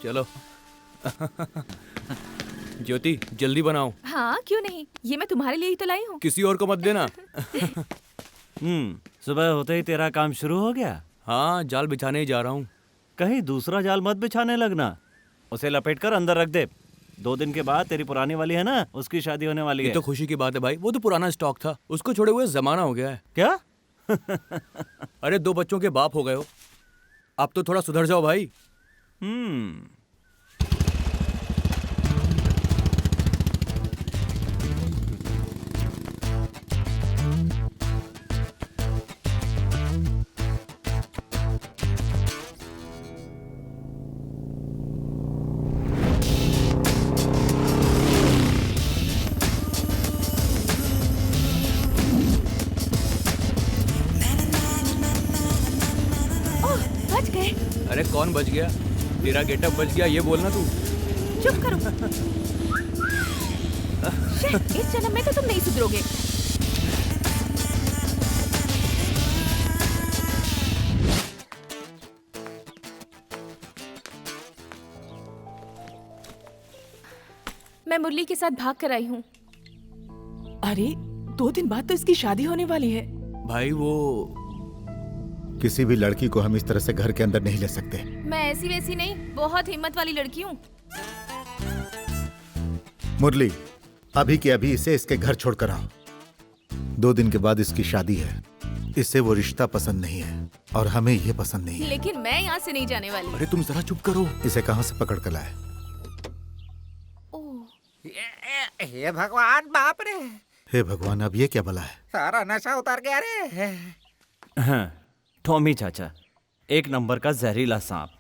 चलो ज्योति जल्दी बनाओ। हाँ क्यों नहीं, ये मैं तुम्हारे लिए ही तो लाई हूँ। किसी और को मत देना। सुबह होते ही तेरा काम शुरू हो गया? हाँ, जाल बिछाने ही जा रहा हूँ। कहीं दूसरा जाल मत बिछाने लगना, उसे लपेट कर अंदर रख दे। 2 दिन के बाद तेरी पुरानी वाली है ना, उसकी शादी होने वाली ये है। तो खुशी की बात है भाई, वो तो पुराना स्टॉक था, उसको छोड़े हुए जमाना हो गया है। क्या? अरे 2 बच्चों के बाप हो गए हो, अब तो थोड़ा सुधर जाओ भाई। ओह, बच गए। अरे कौन बच गया? तेरा गेटअप बच गया, ये बोलना तू। चुप करो। शिट, इस जन्म में तो तुम नहीं सुधरोगे। मैं मुरली के साथ भाग कर आई हूँ। अरे 2 दिन बाद तो इसकी शादी होने वाली है। भाई वो किसी भी लड़की को हम इस तरह से घर के अंदर नहीं ले सकते। मैं ऐसी वैसी नहीं, बहुत हिम्मत वाली लड़की हूँ। मुरली, अभी के अभी इसे इसके घर छोड़कर आओ। 2 दिन के बाद इसकी शादी है। इसे वो रिश्ता पसंद नहीं है और हमें ये पसंद नहीं है। लेकिन मैं यहाँ से नहीं जाने वाली। अरे तुम जरा चुप करो। इसे कहाँ से पकड़ कर लाए? हे भगवान, बाप रे, हे भगवान, अब ये क्या भला है? सारा नशा उतर गया रे। हाँ, टॉमी चाचा, 1 नंबर का जहरीला सांप।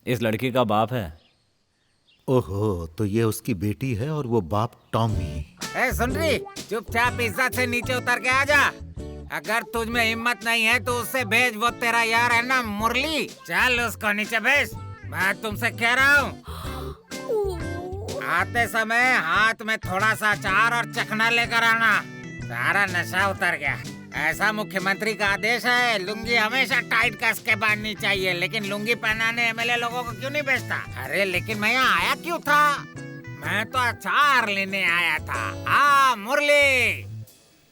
इस लड़की का बाप है। ओहो, तो ये उसकी बेटी है और वो बाप टॉमी। ए सुन रही, चुपचाप इज्जत से नीचे उतर के आ जा। अगर तुझ में हिम्मत नहीं है तो उससे भेज, वो तेरा यार है ना मुरली, चल उसको नीचे भेज। मैं तुमसे कह रहा हूँ, आते समय हाथ में थोड़ा सा अचार और चखना लेकर आना। सारा नशा उतर गया। ऐसा मुख्यमंत्री का आदेश है, लुंगी हमेशा टाइट कस के बांधनी चाहिए, लेकिन लुंगी पहनाने एमएलए लोगों को क्यों नहीं भेजता? अरे लेकिन मैं यहाँ आया क्यों था? मैं तो अचार लेने आया था। मुरली,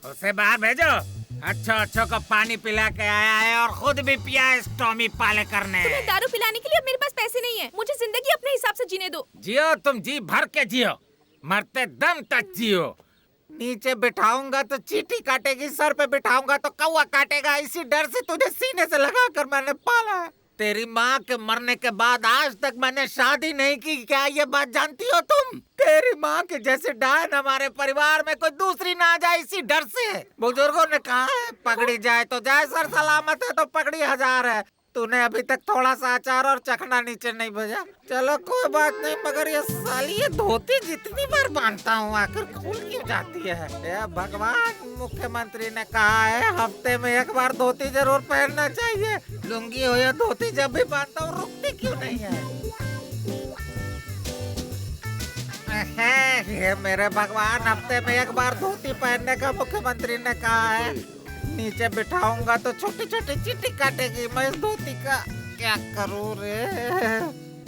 उसे बाहर भेजो। अच्छो को पानी पिला के आया है और खुद भी पिया है इस टॉमी पालेकर ने। तुम्हें दारू पिलाने के लिए अब मेरे पास पैसे नहीं है। मुझे जिंदगी अपने हिसाब से जीने दो। जियो, तुम जी भर के जियो, मरते दम तक जियो। नीचे बिठाऊंगा तो चींटी काटेगी, सर पे बिठाऊंगा तो कौवा काटेगा। इसी डर से तुझे सीने से लगाकर मैंने पाला है। तेरी माँ के मरने के बाद आज तक मैंने शादी नहीं की, क्या ये बात जानती हो तुम? तेरी माँ के जैसे डायन हमारे परिवार में कोई दूसरी ना आ जाए, इसी डर से। बुजुर्गों ने कहा है, पकड़ी जाए तो जाए, सर सलामत है तो पकड़ी 1000 है। तूने अभी तक थोड़ा सा अचार और चखना नीचे नहीं भेजा। चलो कोई बात नहीं, मगर ये साली ये धोती जितनी बार बांधता हूँ आखिर खुल क्यों जाती है? ये भगवान, मुख्यमंत्री ने कहा है हफ्ते में 1 बार धोती जरूर पहनना चाहिए। लुंगी हो या धोती जब भी बांधता हूँ रुकती क्यों नहीं है? ये मेरे भगवान, हफ्ते में 1 बार धोती पहनने का मुख्यमंत्री ने कहा है। नीचे बिठाऊंगा तो छोटी छोटी चींटी काटेगी। मैं इस धोती का क्या करूँ रे?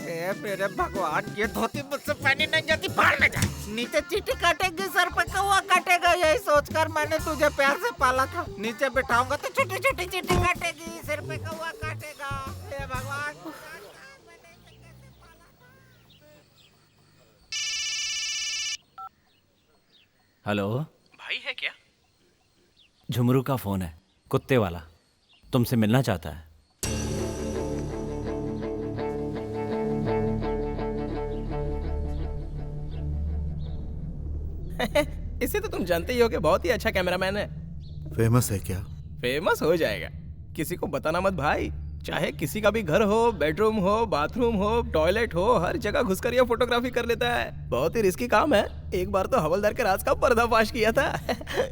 ए मेरे भगवान, ये धोती मुझसे पहनी नहीं जाती, बाहर में जा। नीचे चींटी काटेगी, सर पे कौवा काटेगा, यही सोचकर मैंने तुझे प्यार से पाला था। नीचे बिठाऊंगा तो छोटी छोटी चींटी काटेगी, सिर पे कौवा काटेगा। हे भगवान। हेलो भाई है क्या? झुमरू का फोन है, कुत्ते वाला, तुमसे मिलना चाहता है। इसे तो तुम जानते ही हो कि बहुत ही अच्छा कैमरामैन है। फेमस है क्या? फेमस हो जाएगा, किसी को बताना मत भाई। चाहे किसी का भी घर हो, बेडरूम हो, बाथरूम हो, टॉयलेट हो, हर जगह घुसकर यह फोटोग्राफी कर लेता है। बहुत ही रिस्की काम है। एक बार तो हवलदार के राज का पर्दाफाश किया था।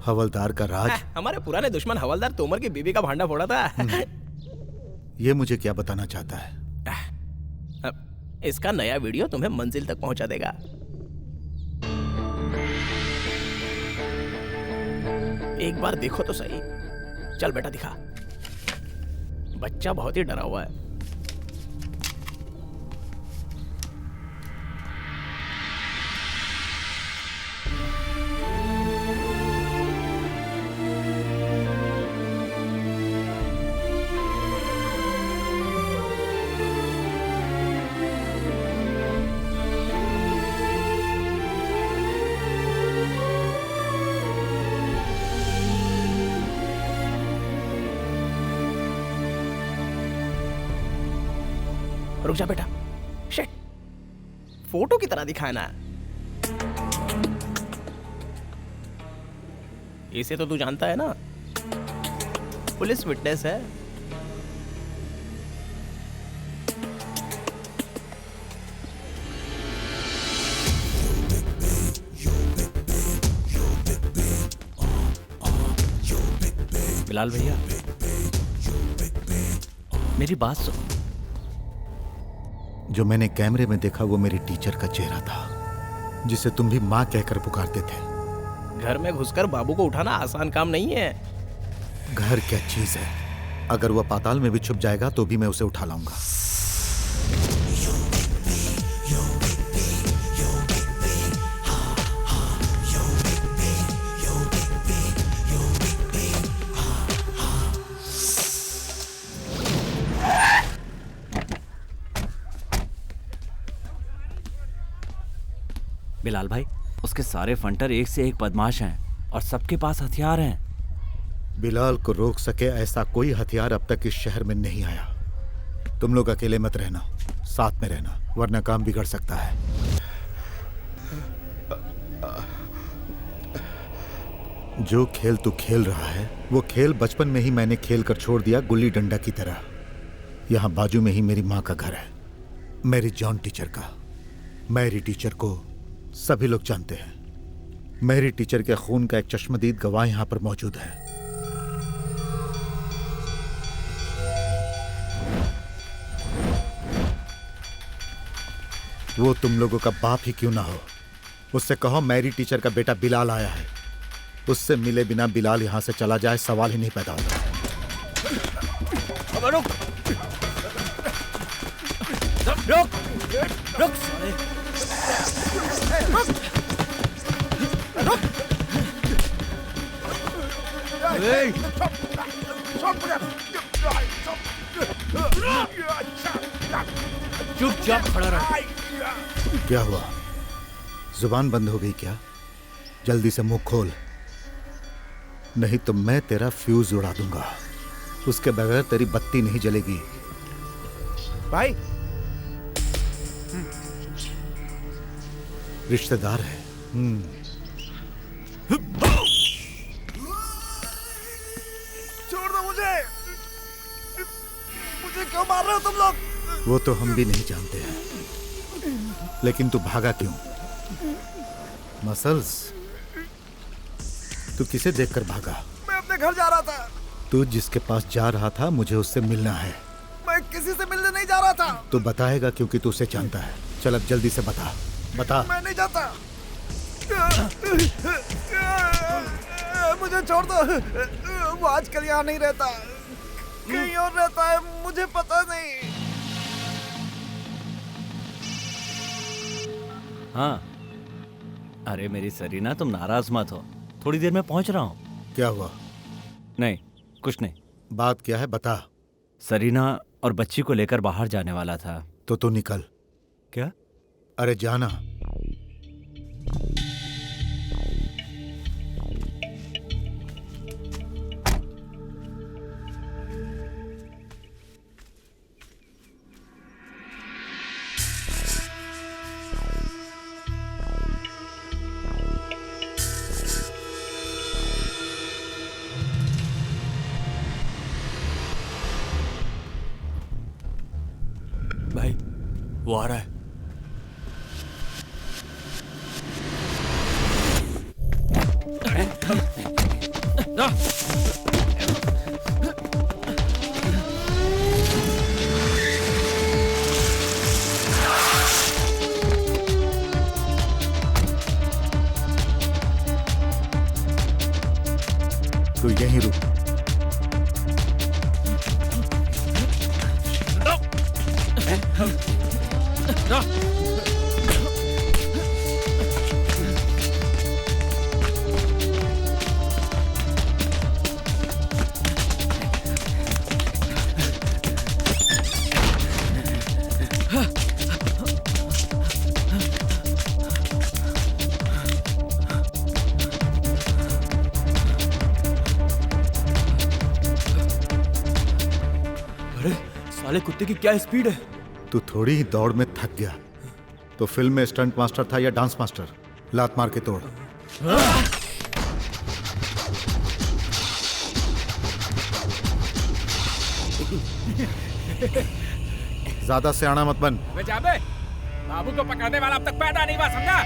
हवलदार का राज? हमारे पुराने दुश्मन हवलदार तोमर की बीवी का भांडा फोड़ा था। ये मुझे क्या बताना चाहता है? इसका नया वीडियो तुम्हें मंजिल तक पहुंचा देगा। एक बार देखो तो सही। चल बेटा दिखा। बच्चा बहुत ही डरा हुआ है। रुक जा बेटा। शिट, फोटो की तरह दिखाना। इसे तो तू जानता है ना, पुलिस विटनेस है। बिलाल भैया, मेरी बात सुनो। जो मैंने कैमरे में देखा वो मेरी टीचर का चेहरा था, जिसे तुम भी माँ कहकर पुकारते थे। घर में घुसकर बाबू को उठाना आसान काम नहीं है। घर क्या चीज है, अगर वह पाताल में भी छुप जाएगा तो भी मैं उसे उठा लाऊंगा। बिलाल भाई, उसके सारे फंटर एक से एक बदमाश हैं और सबके पास हथियार हैं। बिलाल को रोक सके ऐसा कोई हथियार अब तक इस शहर में नहीं आया। तुम लोग अकेले मत रहना, साथ में रहना, वरना काम बिगड़ सकता है। जो खेल तू खेल रहा है वो खेल बचपन में ही मैंने खेल कर छोड़ दिया, गुल्ली डंडा की तरह। यहाँ बाजू में ही मेरी माँ का घर है, मेरी जॉन टीचर का। मैरी टीचर को सभी लोग जानते हैं। मैरी टीचर के खून का एक चश्मदीद गवाह यहाँ पर मौजूद है। वो तुम लोगों का बाप ही क्यों ना हो, उससे कहो मैरी टीचर का बेटा बिलाल आया है। उससे मिले बिना बिलाल यहाँ से चला जाए, सवाल ही नहीं पैदा होता। रुक, रुक, चुपचाप खड़ा रह। क्या हुआ, जुबान बंद हो गई क्या? जल्दी से मुंह खोल, नहीं तो मैं तेरा फ्यूज उड़ा दूंगा। उसके बगैर तेरी बत्ती नहीं जलेगी। भाई, रिश्तेदार है। छोड़ दो मुझे क्यों मार रहे हो तुम लोग? वो तो हम भी नहीं जानते हैं, लेकिन तू भागा क्यों? मसल्स, तू किसे देखकर भागा? मैं अपने घर जा रहा था। तू जिसके पास जा रहा था मुझे उससे मिलना है। मैं किसी से मिलने नहीं जा रहा था। तू बताएगा क्योंकि तू उसे जानता है। चल अब जल्दी से बता। बता। मैं नहीं जाता। मुझे छोड़ दो। वो आजकल यहाँ नहीं रहता, कहीं और रहता है, मुझे पता नहीं। हाँ, अरे मेरी सरीना, तुम नाराज मत हो, थोड़ी देर में पहुंच रहा हूँ। क्या हुआ? नहीं, कुछ नहीं। बात क्या है, बता। सरीना और बच्ची को लेकर बाहर जाने वाला था। तो तू निकल। क्या? अरे जाना। भाई, वो आ रहा है। तू यहीं रुक। अरे साले कुत्ते की क्या स्पीड है। तू थोड़ी ही दौड़ में थक गया तो फिल्म में स्टंट मास्टर था या डांस मास्टर? लात मार के तोड़। ज्यादा सियाना मत बन। जाबे, बाबू को पकड़ने वाला अब तक पैदा नहीं हुआ, समझा?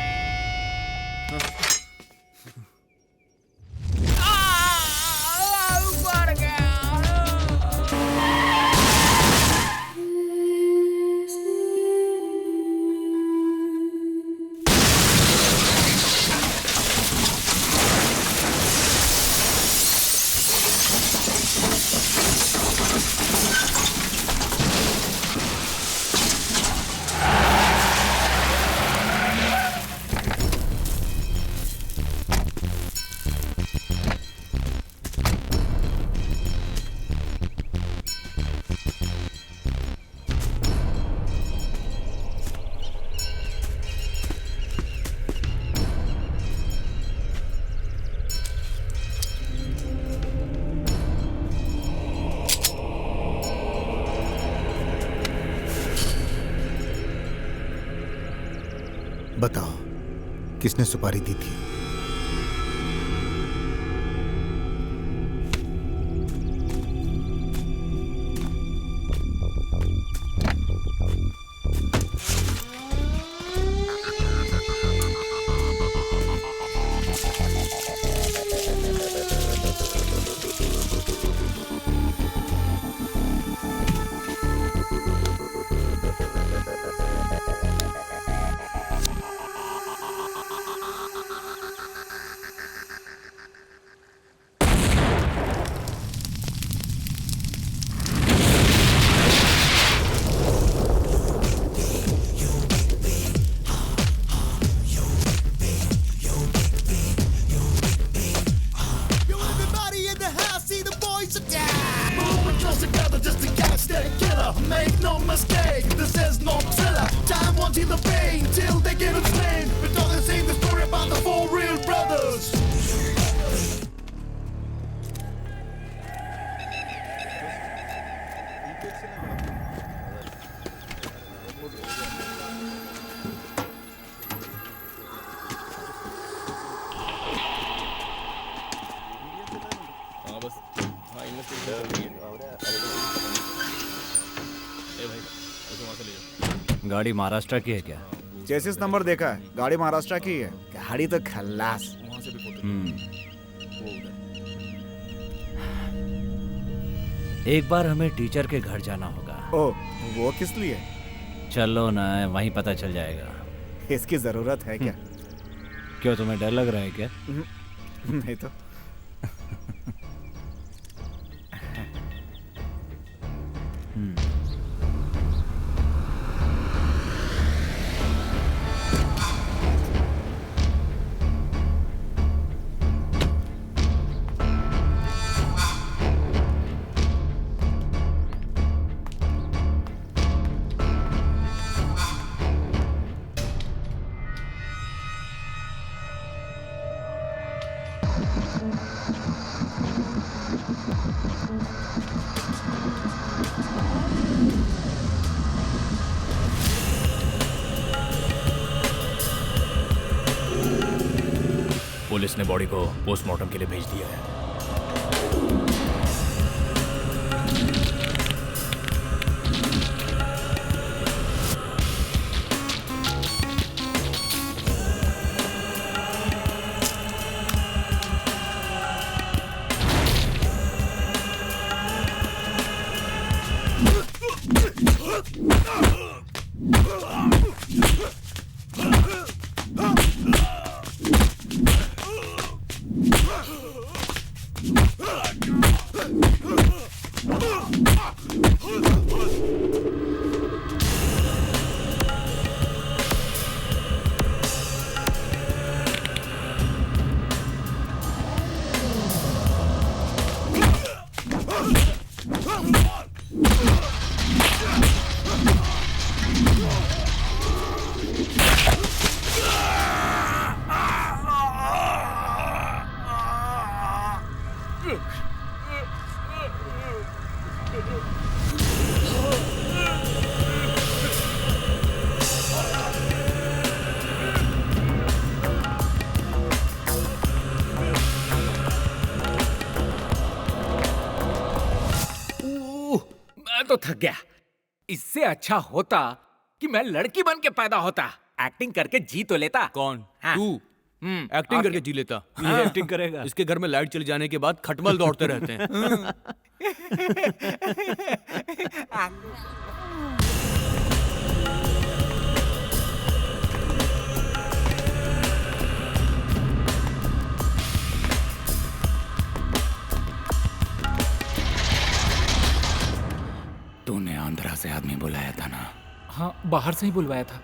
बताओ, किसने सुपारी दी थी? गाड़ी महाराष्ट्र की है क्या? चेसिस नंबर देखा है, गाड़ी महाराष्ट्र की है। गाड़ी तो खल्लास। एक बार हमें टीचर के घर जाना होगा। ओह, वो किस लिए? चलो ना, वहीं पता चल जाएगा। इसकी जरूरत है क्या? क्यों, तुम्हें डर लग रहा है क्या? नहीं तो। पुलिस ने बॉडी को पोस्टमार्टम के लिए भेज दिया है। तो थक गया। इससे अच्छा होता कि मैं लड़की बन के पैदा होता। एक्टिंग करके जी तो लेता। कौन? हाँ। तू एक्टिंग करके जी लेता। ये एक्टिंग करेगा। इसके घर में लाइट चले जाने के बाद खटमल दौड़ते रहते हैं। तूने आंध्रा से आदमी बुलाया था ना? हाँ, बाहर से ही बुलवाया था।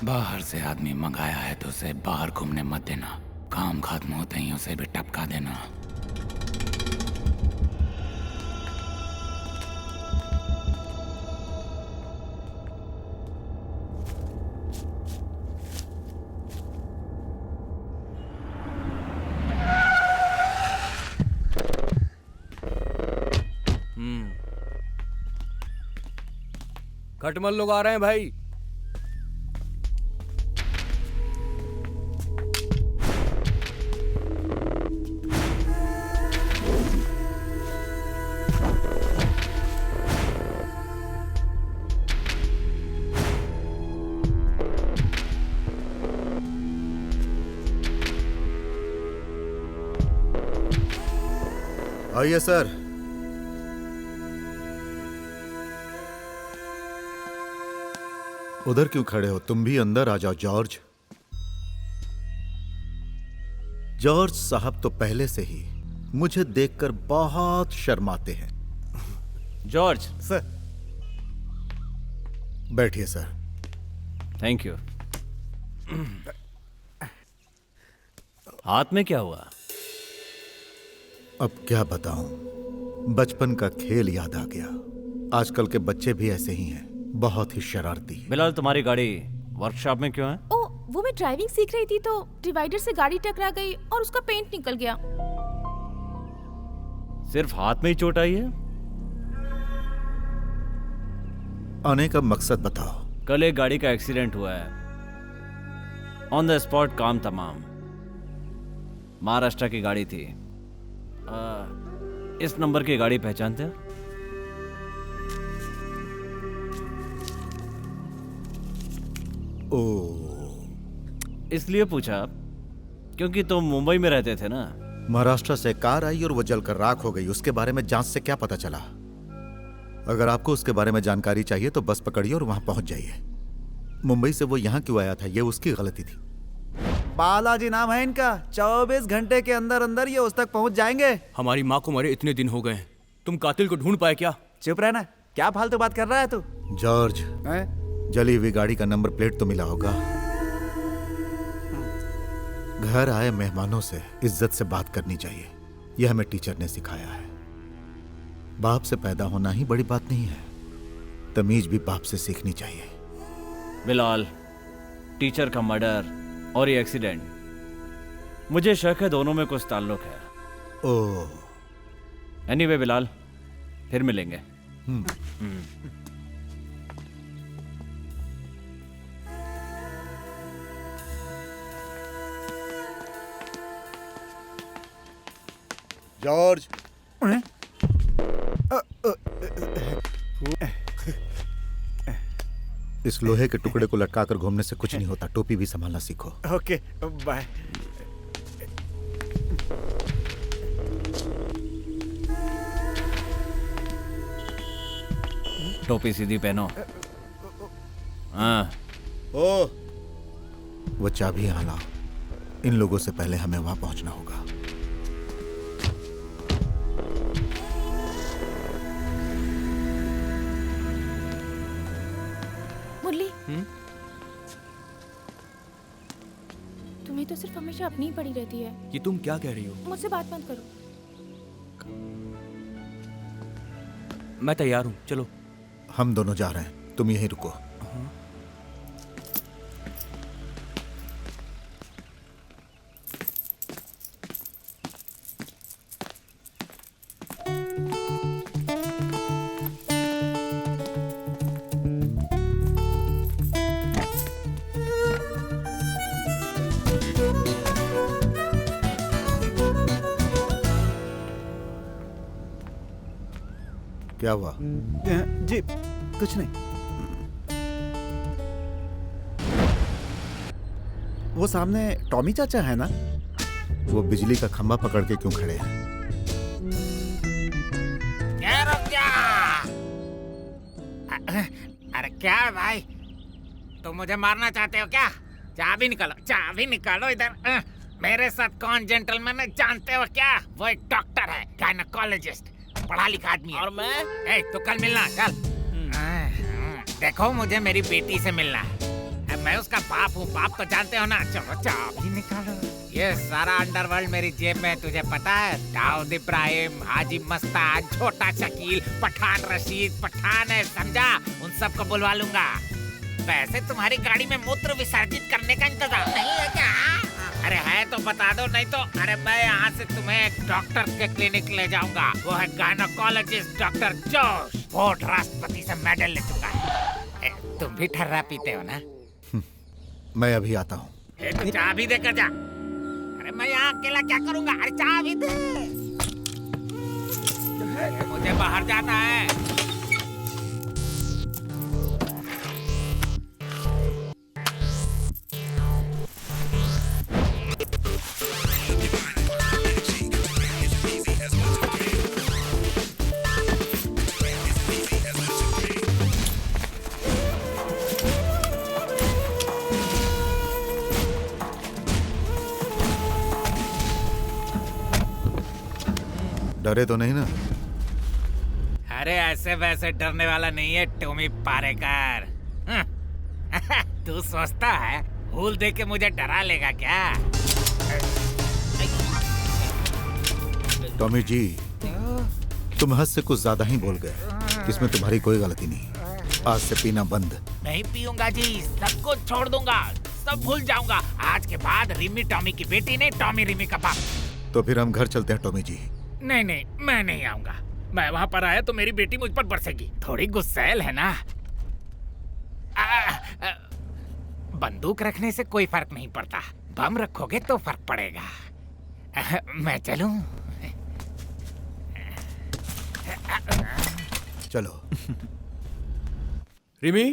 बाहर से आदमी मंगाया है तो उसे बाहर घूमने मत देना। काम खत्म होते ही उसे भी टपका देना। खटमल लोग आ रहे हैं भाई। आइए सर। उधर क्यों खड़े हो? तुम भी अंदर आ जाओ जॉर्ज। जॉर्ज साहब तो पहले से ही मुझे देखकर बहुत शर्माते हैं। जॉर्ज। सर। बैठिए सर। Thank you. हाथ में क्या हुआ? अब क्या बताऊं, बचपन का खेल याद आ गया। आजकल के बच्चे भी ऐसे ही हैं, बहुत ही शरारती। बिलाल, तुम्हारी गाड़ी वर्कशॉप में क्यों है? ओ, वो मैं ड्राइविंग सीख रही थी तो डिवाइडर से गाड़ी टकरा गई और उसका पेंट निकल गया। सिर्फ हाथ में ही चोट आई है? आने का मकसद बताओ। कल एक गाड़ी का एक्सीडेंट हुआ है। ऑन द स्पॉट काम तमाम। महाराष्ट्र की गाड़ी थी। इस नंबर की गाड़ी पहचानते हो? ओ, इसलिए पूछा क्योंकि तुम मुंबई में रहते थे ना। महाराष्ट्र से कार आई और वो जलकर राख हो गई। उसके बारे में जांच से क्या पता चला? अगर आपको उसके बारे में जानकारी चाहिए तो बस पकड़िए और वहां पहुंच जाइए। मुंबई से वो यहां क्यों आया था, ये उसकी गलती थी। बालाजी नाम है इनका। 24 घंटे के अंदर अंदर ये उस तक पहुंच जाएंगे। हमारी माँ को मरे इतने दिन हो गए, तुम कातिल को ढूंढ पाए क्या? चुप रहना, क्या फालतू बात कर रहा है तू? जॉर्ज, जली हुई गाड़ी का नंबर प्लेट तो मिला होगा। घर आए मेहमानों से इज्जत से बात करनी चाहिए, यह हमें टीचर ने सिखाया है। बाप से पैदा होना ही बड़ी बात नहीं है, तमीज भी बाप से सीखनी चाहिए। बिलाल, टीचर का मर्डर और ये एक्सीडेंट, मुझे शक है दोनों में कुछ ताल्लुक है। ओह। एनीवे बिलाल, फिर मिलेंगे। जॉर्ज। इस लोहे के टुकड़े को लटकाकर घूमने से कुछ नहीं होता। टोपी भी संभालना सीखो। Okay, bye. टोपी सीधी पहनो। हाँ। ओ, वो चाबी यहाँ लाओ। इन लोगों से पहले हमें वहां पहुंचना होगा। मुरली, तुम्हें तो सिर्फ हमेशा अपनी ही पड़ी रहती है। ये तुम क्या कह रही हो? मुझसे बात मत करो। मैं तैयार हूँ, चलो। हम दोनों जा रहे हैं, तुम यहीं रुको। क्या हुआ? जी कुछ नहीं। वो सामने टॉमी चाचा है ना? वो बिजली का खंभा पकड़ के क्यों खड़े हैं? क्या रुक जा? अरे क्या है भाई, तुम मुझे मारना चाहते हो क्या? चाबी निकालो इधर। मेरे साथ कौन जेंटलमैन है जानते हो क्या? वो एक डॉक्टर है, गायनेकोलॉजिस्ट, पढ़ा लिखा आदमी है। और मैं? तो कल मिलना चल। देखो मुझे मेरी बेटी से मिलना है, मैं उसका बाप हूँ, बाप तो जानते हो ना। चलो चाबी निकालो। ये सारा अंडरवर्ल्ड मेरी जेब में, तुझे पता है? दाऊद इब्राहिम, हाजी मस्तान, छोटा शकील, पठान रशीद, पठान है समझा, उन सबको बुलवा लूंगा। वैसे तुम्हारी गाड़ी में मूत्र विसर्जित करने का इंतजाम नहीं है क्या? अरे है तो बता दो, नहीं तो अरे मैं यहाँ से तुम्हें एक डॉक्टर के क्लिनिक ले जाऊंगा। वो है गायनेकोलॉजिस्ट डॉक्टर जोश, वो राष्ट्रपति से मेडल ले चुका है। तुम भी ठर्रा पीते हो ना? मैं अभी आता हूँ। तो चाबी देकर जा। अरे मैं यहाँ अकेला क्या करूँगा? अरे चाबी दे। मुझे बाहर जाना है। डरे तो नहीं ना? अरे ऐसे वैसे डरने वाला नहीं है टॉमी पारेकर। तू सोचता है भूल दे के मुझे डरा लेगा क्या? टॉमी जी, तुम हद से कुछ ज्यादा ही बोल गए। इसमें तुम्हारी कोई गलती नहीं। आज से पीना बंद। नहीं पीऊंगा जी, सब कुछ छोड़ दूंगा, सब भूल जाऊंगा। आज के बाद रिमी टॉमी की बेटी नहीं, टॉमी रिमी का बाप। तो फिर हम घर चलते हैं टॉमी जी। नहीं नहीं, मैं नहीं आऊंगा। मैं वहाँ पर आया तो मेरी बेटी मुझ पर बरसेगी। थोड़ी गुस्सैल है ना। बंदूक रखने से कोई फर्क नहीं पड़ता, बम रखोगे तो फर्क पड़ेगा। मैं चलूं? चलो। Rimi,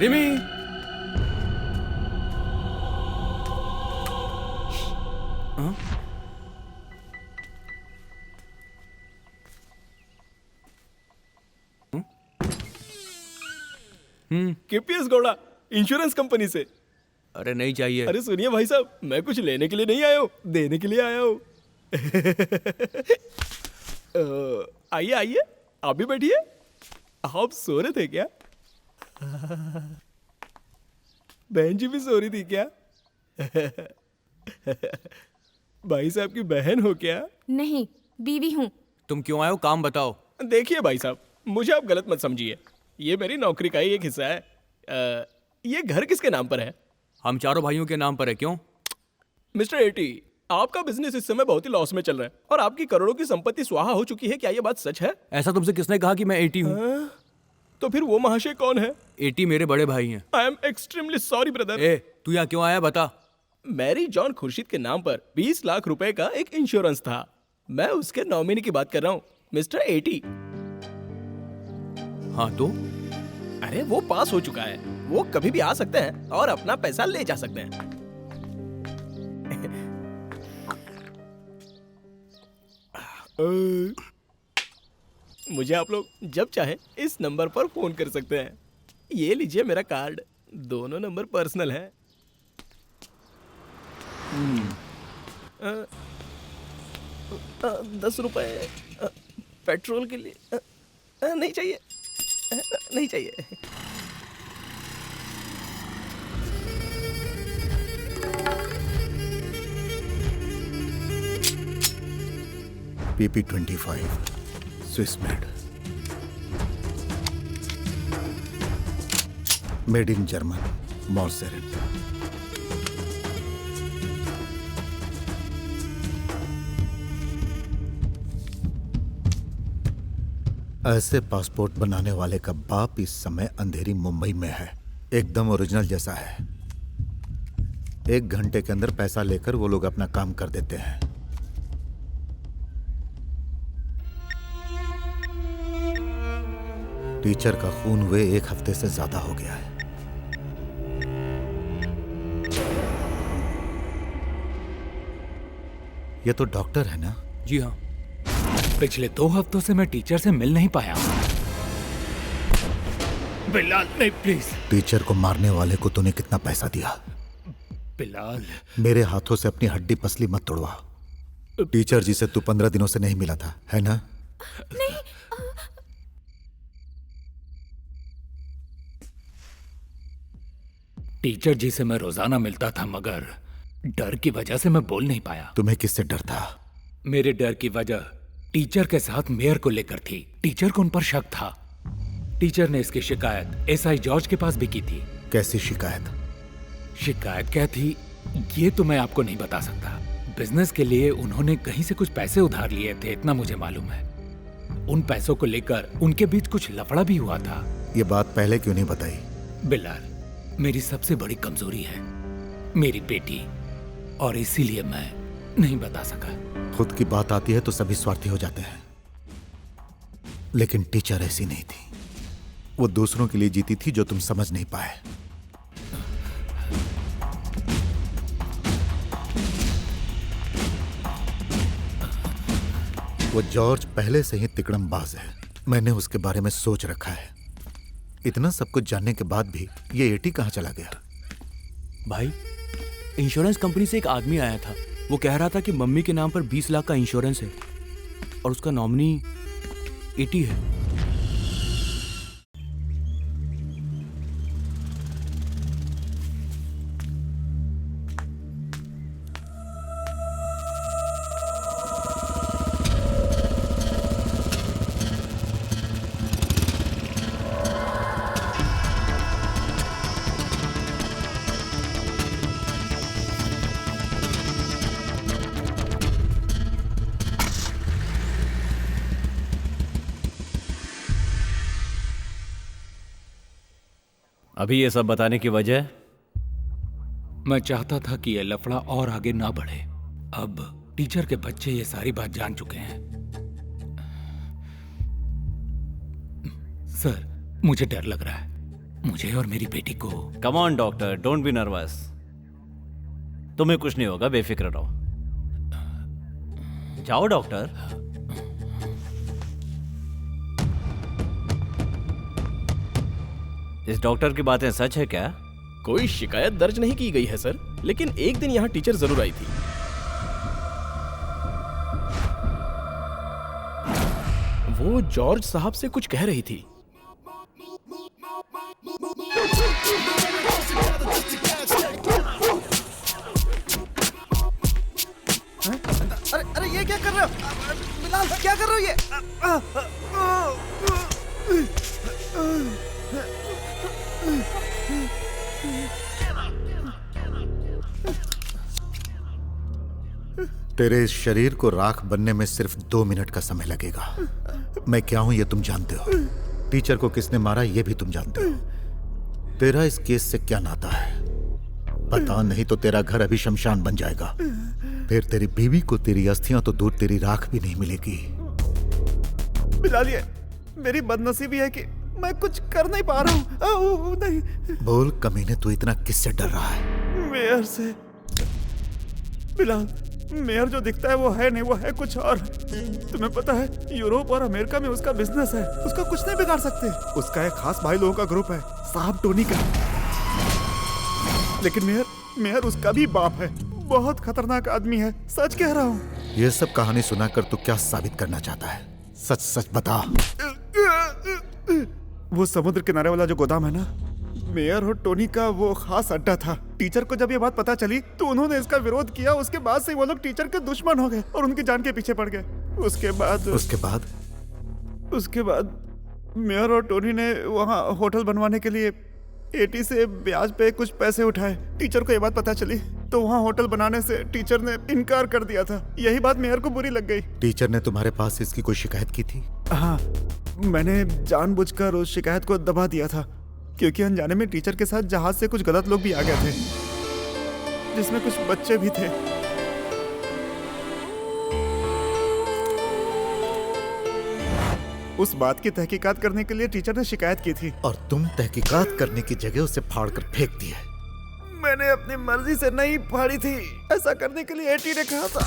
Rimi, KPS Gowda, insurance company से। अरे नहीं चाहिए। अरे सुनिए भाई साहब, मैं कुछ लेने के लिए नहीं आया हूँ, देने के लिए आया हूँ। आइए आइए, आप भी बैठिए। आप सो रहे थे क्या? बहन जी भी सो रही थी क्या? भाई साहब की बहन हो क्या? नहीं, बीवी हूँ। तुम क्यों आए हो, काम बताओ। देखिए भाई साहब, मुझे आप गलत मत समझिए, ये मेरी नौकरी का ही एक हिस्सा है। ये घर किसके नाम पर है? हम चारों भाइयों के नाम पर है। क्यों? मिस्टर एटी, आपका बिजनेस इस समय बहुत ही लॉस में चल रहा है और आपकी करोड़ों की संपत्ति स्वाहा हो चुकी है। क्या ये बात सच है? ऐसा तुमसे किसने कहा कि मैं 80 हूँ? तो फिर वो महाशय कौन है? 80 मेरे बड़े भाई हैं। I am extremely sorry brother. ए, तू यहाँ क्यों आया बता? मैरी जॉन खुर्शीद के नाम पर 20 लाख रुपए का एक इंश्योरेंस था। मैं उसके नॉमिनी की बात कर रहा हूँ, मिस्टर एटी। हाँ तो? अरे वो पास हो चुका है, वो कभी भी आ सकते हैं और अपना पैसा ले जा सकते हैं। मुझे आप लोग जब चाहे इस नंबर पर फोन कर सकते हैं। ये लीजिए मेरा कार्ड, दोनों नंबर पर्सनल है। 10 रुपए पेट्रोल के लिए नहीं चाहिए, नहीं चाहिए। PP25 Swiss made in German मॉर्सेरेट। ऐसे पासपोर्ट बनाने वाले का बाप इस समय अंधेरी मुंबई में है, एकदम ओरिजिनल जैसा है। 1 घंटे के अंदर पैसा लेकर वो लोग अपना काम कर देते हैं। टीचर का खून हुए 1 हफ्ते से ज्यादा हो गया है। ये तो डॉक्टर है ना? जी हाँ। पिछले 2 हफ्तों से मैं टीचर से मिल नहीं पाया। बिलाल नहीं, प्लीज। टीचर को मारने वाले को तूने कितना पैसा दिया? बिलाल, मेरे हाथों से अपनी हड्डी पसली मत तोड़वा। टीचर जी से तू 15 दिनों से नहीं मिला था, है ना? नहीं। टीचर जी से मैं रोजाना मिलता था, मगर डर की वजह से मैं बोल नहीं पाया। तुम्हें किससे डर था? मेरे डर की वजह टीचर के साथ मेयर को लेकर थी। टीचर को उन पर शक था। टीचर ने इसकी शिकायत एसआई जॉर्ज के पास भी की थी। कैसी शिकायत? शिकायत क्या थी ये तो मैं आपको नहीं बता सकता। बिजनेस के लिए उन्होंने कहीं से कुछ पैसे उधार लिए थे, इतना मुझे मालूम है। उन पैसों को लेकर उनके बीच कुछ लफड़ा भी हुआ था। ये बात पहले क्यों नहीं बताई? बिलाल, मेरी सबसे बड़ी कमजोरी है मेरी बेटी, और इसीलिए मैं नहीं बता सका। खुद की बात आती है तो सभी स्वार्थी हो जाते हैं, लेकिन टीचर ऐसी नहीं थी। वो दूसरों के लिए जीती थी जो तुम समझ नहीं पाए। वो जॉर्ज पहले से ही तिकड़मबाज है। मैंने उसके बारे में सोच रखा है। इतना सब कुछ जानने के बाद भी ये एटी कहाँ चला गया? भाई, इंश्योरेंस कंपनी से एक आदमी आया था। वो कह रहा था कि मम्मी के नाम पर 20 लाख का इंश्योरेंस है और उसका नॉमिनी एटी है। अभी ये सब बताने की वजह? मैं चाहता था कि यह लफड़ा और आगे ना बढ़े। अब टीचर के बच्चे ये सारी बात जान चुके हैं। सर, मुझे डर लग रहा है, मुझे और मेरी बेटी को। Come on doctor, don't be nervous. तुम्हें कुछ नहीं होगा, बेफिक्र रहो। जाओ डॉक्टर। इस डॉक्टर की बातें सच है क्या? कोई शिकायत दर्ज नहीं की गई है सर, लेकिन एक दिन यहाँ टीचर जरूर आई थी। वो जॉर्ज साहब से कुछ कह रही थी। अरे ये क्या कर रहे हो बिलाल? क्या कर रहे हो ये? तेरे इस शरीर को राख बनने में सिर्फ 2 मिनट का समय लगेगा। मैं क्या हूं ये तुम जानते हो। टीचर को किसने मारा ये भी तुम जानते हो। तेरा इस केस से क्या नाता है पता नहीं तो तेरा घर अभी शमशान बन जाएगा। फिर तेरी बीवी को तेरी अस्थियां तो दूर तेरी राख भी नहीं मिलेगी। बिलाल, ये मेरी बदनसीबी है कि मैं कुछ कर नहीं पा रहा हूँ। नहीं। बोल कमीने, तू इतना किससे डर रहा है? मेयर से। बिलाल, मेयर जो दिखता है वो है नहीं, वो है कुछ और। तुम्हें पता है यूरोप और अमेरिका में उसका बिजनेस है, उसका कुछ नहीं बिगाड़ सकते। उसका एक खास भाई लोगों का ग्रुप है, साहब टोनी का। लेकिन मेयर उसका भी बाप है। बहुत खतरनाक आदमी है, सच कह रहा हूँ। ये सब कहानी सुनाकर तू क्या साबित करना चाहता है? सच सच बता। वो समुद्र किनारे वाला जो गोदाम है ना, मेयर और टोनी का वो खास अड्डा था। टीचर को जब ये बात पता चली तो उन्होंने इसका विरोध किया। उसके बाद से वो लोग टीचर के दुश्मन हो गए और उनकी जान के पीछे पड़ गए। उसके बाद मेयर और टोनी ने वहाँ होटल बनवाने के लिए एटी से ब्याज पे कुछ पैसे उठाए। टीचर को ये बात पता चली तो वहाँ होटल बनाने से टीचर ने इनकार कर दिया था। यही बात मेयर को बुरी लग गई। टीचर ने तुम्हारे पास इसकी कोई शिकायत की थी? हाँ, मैंने जानबूझकर उस शिकायत को दबा दिया था, क्योंकि अनजाने में टीचर के साथ जहाज से कुछ गलत लोग भी आ गए थे, जिसमें कुछ बच्चे भी थे। उस बात की तहकीकात करने के लिए टीचर ने शिकायत की थी। और तुम तहकीकात करने की जगह उसे फाड़ कर फेंक दिया। मैंने अपनी मर्जी से नहीं फाड़ी थी, ऐसा करने के लिए एटी ने कहा था।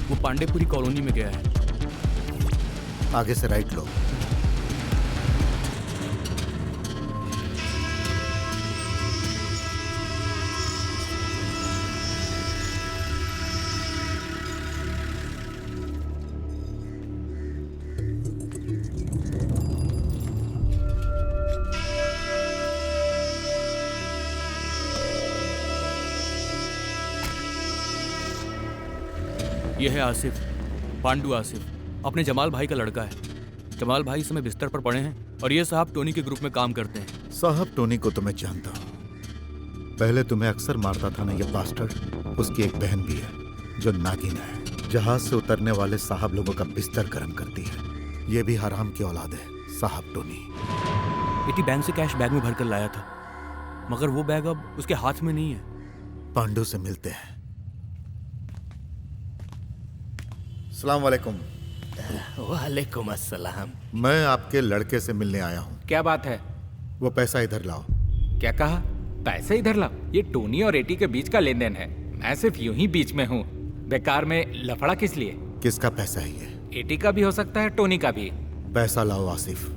वो पांडेपुरी कॉलोनी में गया है। आगे से राइट लो। यह है आसिफ, पांडु आसिफ, अपने जमाल भाई का लड़का है। जमाल भाई इस समय बिस्तर पर पड़े हैं और ये साहब टोनी के ग्रुप में काम करते हैं। साहब टोनी को तो मैं जानता हूँ, पहले तुम्हें अक्सर मारता था ना ये बास्टर्ड। उसकी एक बहन भी है जो नागिन है, जहाज से उतरने वाले साहब लोगों का बिस्तर गर्म करती है। ये भी हराम की औलाद है साहब टोनी। इटी बैंक से कैश बैग में भरकर लाया था, मगर वो बैग अब उसके हाथ में नहीं है। पांडु से मिलते हैं। अस्सलाम वालेकुम। वालेकुम अस्सलाम। मैं आपके लड़के से मिलने आया हूँ। क्या बात है? वो पैसा इधर लाओ। क्या कहा? पैसे इधर लाओ? ये टोनी और एटी के बीच का लेन देन है, मैं सिर्फ यूं ही बीच में हूँ। बेकार में लफड़ा किस लिए? किसका पैसा है ये? एटी का भी हो सकता है, टोनी का भी। पैसा लाओ आसिफ।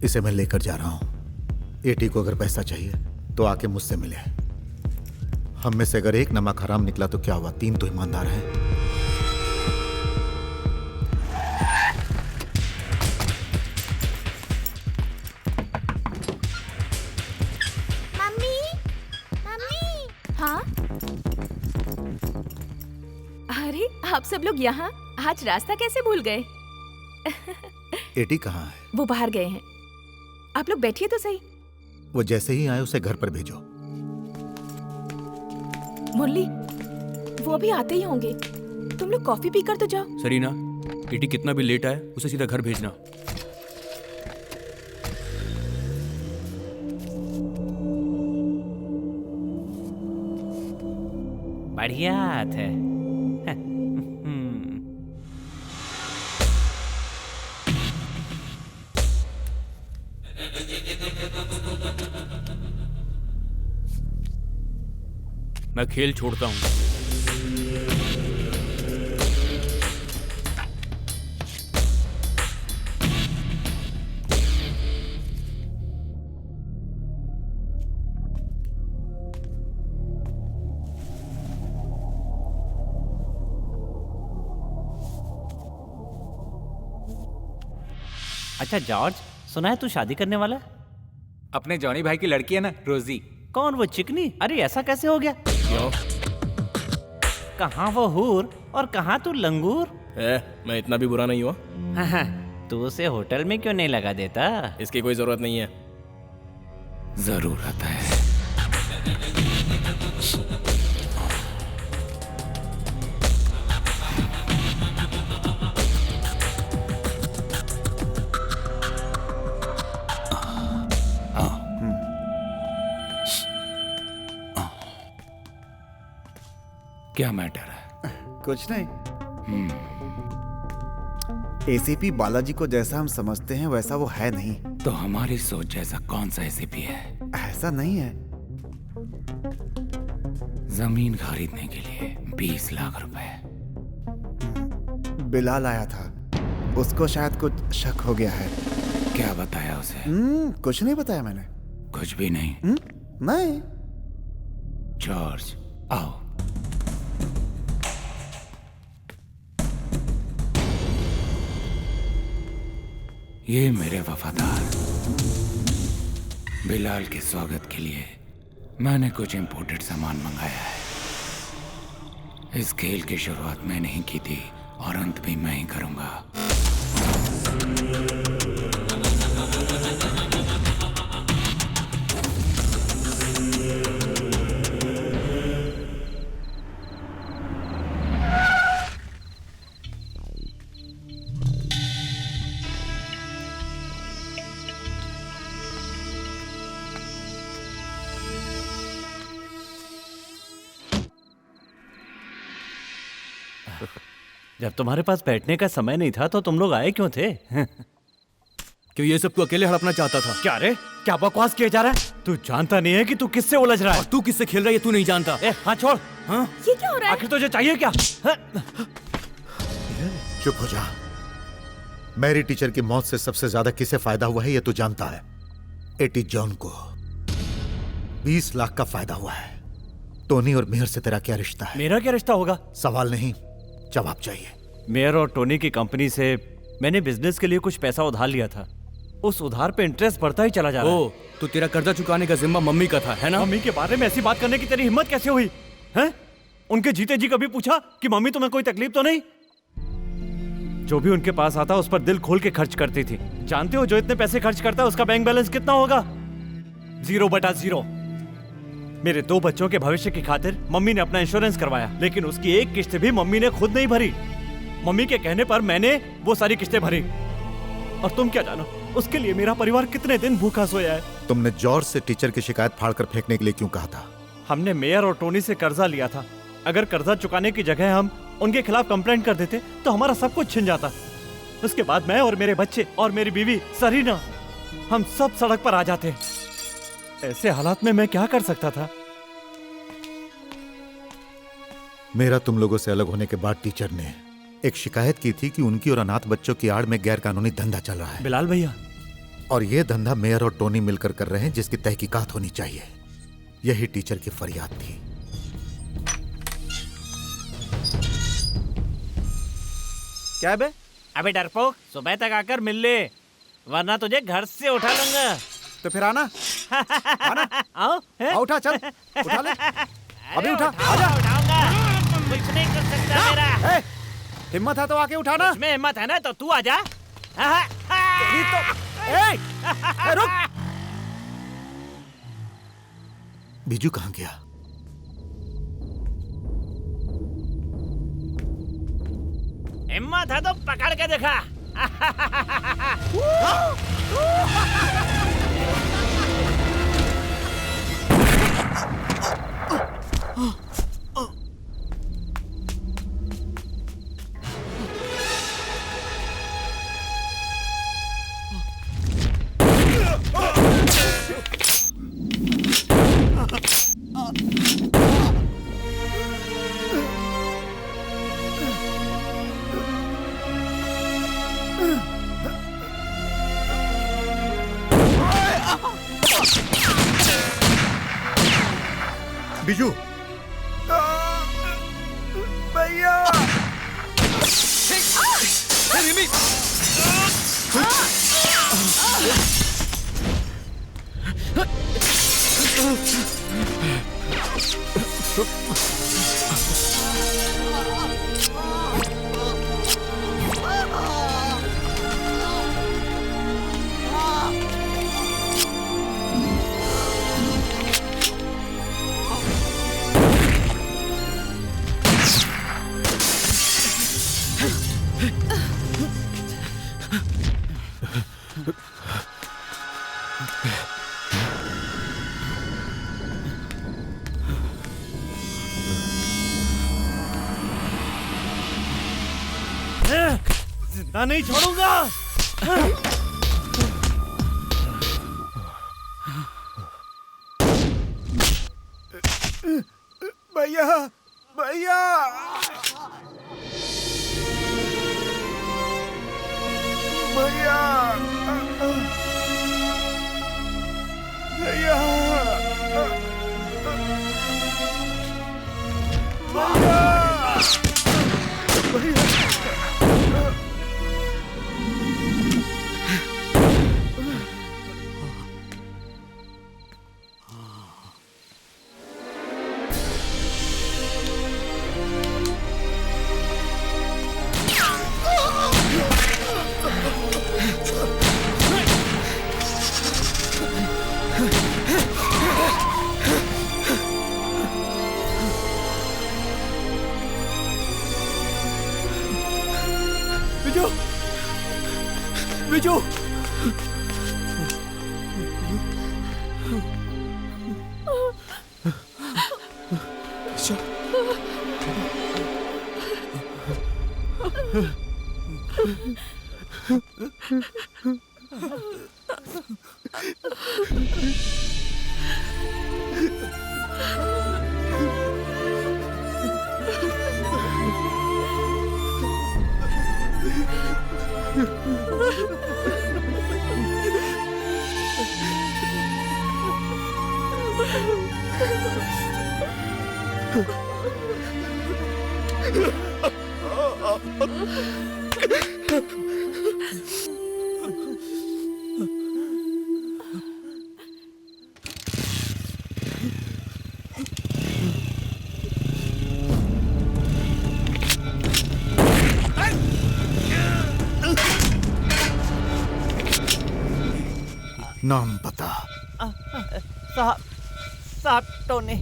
इसे मैं लेकर जा रहा हूं। एटी को अगर पैसा चाहिए तो आके मुझसे मिले। हम में से अगर एक नमक हराम निकला तो क्या हुआ, 3 तो ईमानदार हैं। Mummy, mummy. हाँ? अरे आप सब लोग यहाँ? आज रास्ता कैसे भूल गए? एटी कहाँ है? वो बाहर गए हैं। आप लोग बैठिए तो सही। वो जैसे ही आए उसे घर पर भेजो। मुरली, वो अभी आते ही होंगे। तुम लोग कॉफी पीकर तो जाओ। सरीना, एटी कितना भी लेट आए उसे सीधा घर भेजना। बढ़िया हाथ है। मैं खेल छोड़ता हूँ। अच्छा जॉर्ज, सुना है तू शादी करने वाला है? अपने जॉनी भाई की लड़की है ना, रोजी। कौन, वो चिकनी? अरे ऐसा कैसे हो गया? क्यों? कहाँ वो हूर और कहाँ तू लंगूर? मैं इतना भी बुरा नहीं हुआ। हाँ, तू उसे होटल में क्यों नहीं लगा देता? इसकी कोई जरूरत नहीं है। जरूरत है। क्या मैटर है? कुछ नहीं। एसीपी बालाजी को जैसा हम समझते हैं वैसा वो है नहीं। तो हमारी सोच जैसा कौन सा एसीपी है? ऐसा नहीं है। जमीन खरीदने के लिए 20 लाख रुपए। बिलाल आया था, उसको शायद कुछ शक हो गया है। क्या बताया उसे? कुछ नहीं बताया मैंने। कुछ भी नहीं? नहीं। जॉर्ज, आओ। ये मेरे वफादार बिलाल के स्वागत के लिए मैंने कुछ इंपोर्टेड सामान मंगाया है। इस खेल की शुरुआत मैंने ही की थी और अंत भी मैं ही करूंगा। जब तुम्हारे पास बैठने का समय नहीं था तो तुम लोग आए क्यों थे? क्यों ये सब तू अकेले हड़पना चाहता था? क्या रे, क्या बकवास किया जा रहा है? तू जानता नहीं है कि तू किससे उलझ रहा है? और तू किससे खेल रहा है तू नहीं जानता। हाँ छोड़। हाँ? ये क्या हो रहा है? आखिर तुझे चाहिए क्या? चुप हो जा। मैरी टीचर की मौत से सबसे ज्यादा किसे फायदा हुआ है ये तू जानता है। एटी जॉन को 20 लाख का फायदा हुआ है। टोनी और मेहर से तेरा क्या रिश्ता है? मेरा क्या रिश्ता होगा? सवाल नहीं, जवाब चाहिए। मेयर और टोनी की कंपनी से मैंने बिजनेस के लिए कुछ पैसा उधार लिया था। उस उधार पे इंटरेस्ट बढ़ता ही चला जा रहा है। तो तेरा कर्जा चुकाने का जिम्मा मम्मी का था, है ना? मम्मी के बारे में ऐसी बात करने की तेरी हिम्मत कैसे हुई? हैं? उनके जीते जी कभी पूछा कि मम्मी तुम्हें कोई तकलीफ तो नहीं? जो भी उनके पास आता उस पर दिल खोल के खर्च करती थी। जानते हो जो इतने पैसे खर्च करता है उसका बैंक बैलेंस कितना होगा? 0/0। मेरे 2 बच्चों के भविष्य की खातिर मम्मी ने अपना इंश्योरेंस करवाया, लेकिन उसकी एक किस्त भी मम्मी ने खुद नहीं भरी। मम्मी के कहने पर मैंने वो सारी किस्तें भरी। और तुम क्या जानो उसके लिए मेरा परिवार कितने दिन भूखा सोया है। तुमने जॉर्ज से टीचर की शिकायत फाड़कर फेंकने के लिए क्यों कहा था? हमने मेयर और टोनी से कर्जा लिया था। अगर कर्जा चुकाने की जगह हम उनके खिलाफ कंप्लेंट कर देते तो हमारा सब कुछ छिन जाता। उसके बाद मैं और मेरे बच्चे और मेरी बीवी सरीना, हम सब सड़क पर आ जाते। ऐसे हालात में मैं क्या कर सकता था? मेरा तुम लोगों से अलग होने के बाद टीचर ने एक शिकायत की थी कि उनकी और अनाथ बच्चों की आड़ में गैर कानूनी धंधा चल रहा है। बिलाल भैया, और ये धंधा मेयर और टोनी मिलकर कर रहे हैं, जिसकी तहकीकात होनी चाहिए। यही टीचर की फरियाद थी। क्या बे? अबे डरपोक, सुबह तक आकर मिल ले, वरना तुझे घर से उठा लूंगा। तो फिर आना। आना। आओ, आओ, उठा, चल, उठा ले। अभी उठा, आजा। उठाऊंगा, कुछ नहीं कर सकता मेरा। हिम्मत है तो आके उठाना। इसमें हिम्मत है ना तो तू आजा। रुक। बीजू कहाँ गया? हिम्मत है तो पकड़ के देखा। बीजू, भैया। जिंदा नहीं छोड़ूंगा। भैया, भैया, भैया, भैया, भैया, बिजू। नाम बता। साहब टोनी।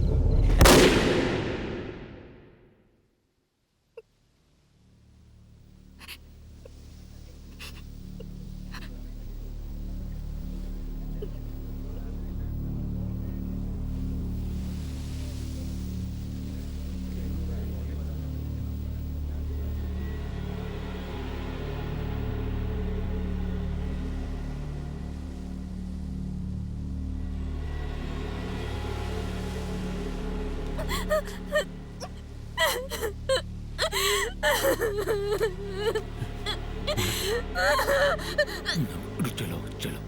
चलो चलो।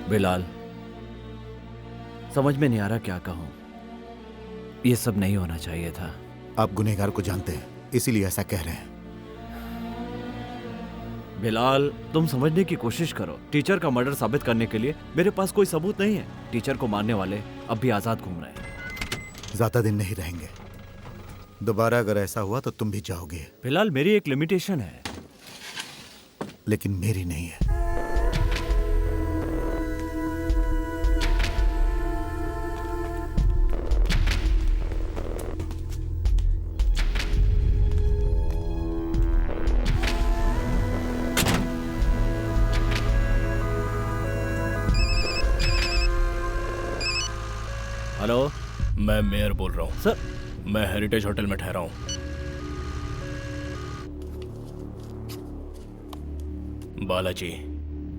बिलाल, समझ में नहीं आ रहा क्या कहूं। ये सब नहीं होना चाहिए था। आप गुनहगार को जानते हैं, इसीलिए ऐसा कह रहे हैं। बिलाल, तुम समझने की कोशिश करो। टीचर का मर्डर साबित करने के लिए मेरे पास कोई सबूत नहीं है। टीचर को मारने वाले अब भी आजाद घूम रहे हैं। ज्यादा दिन नहीं रहेंगे। दोबारा अगर ऐसा हुआ तो तुम भी जाओगे। बिलाल, मेरी एक लिमिटेशन है। लेकिन मेरी नहीं है। हेलो, मैं मेयर बोल रहा हूँ। सर, मैं हेरिटेज होटल में ठहरा हूँ। बालाजी,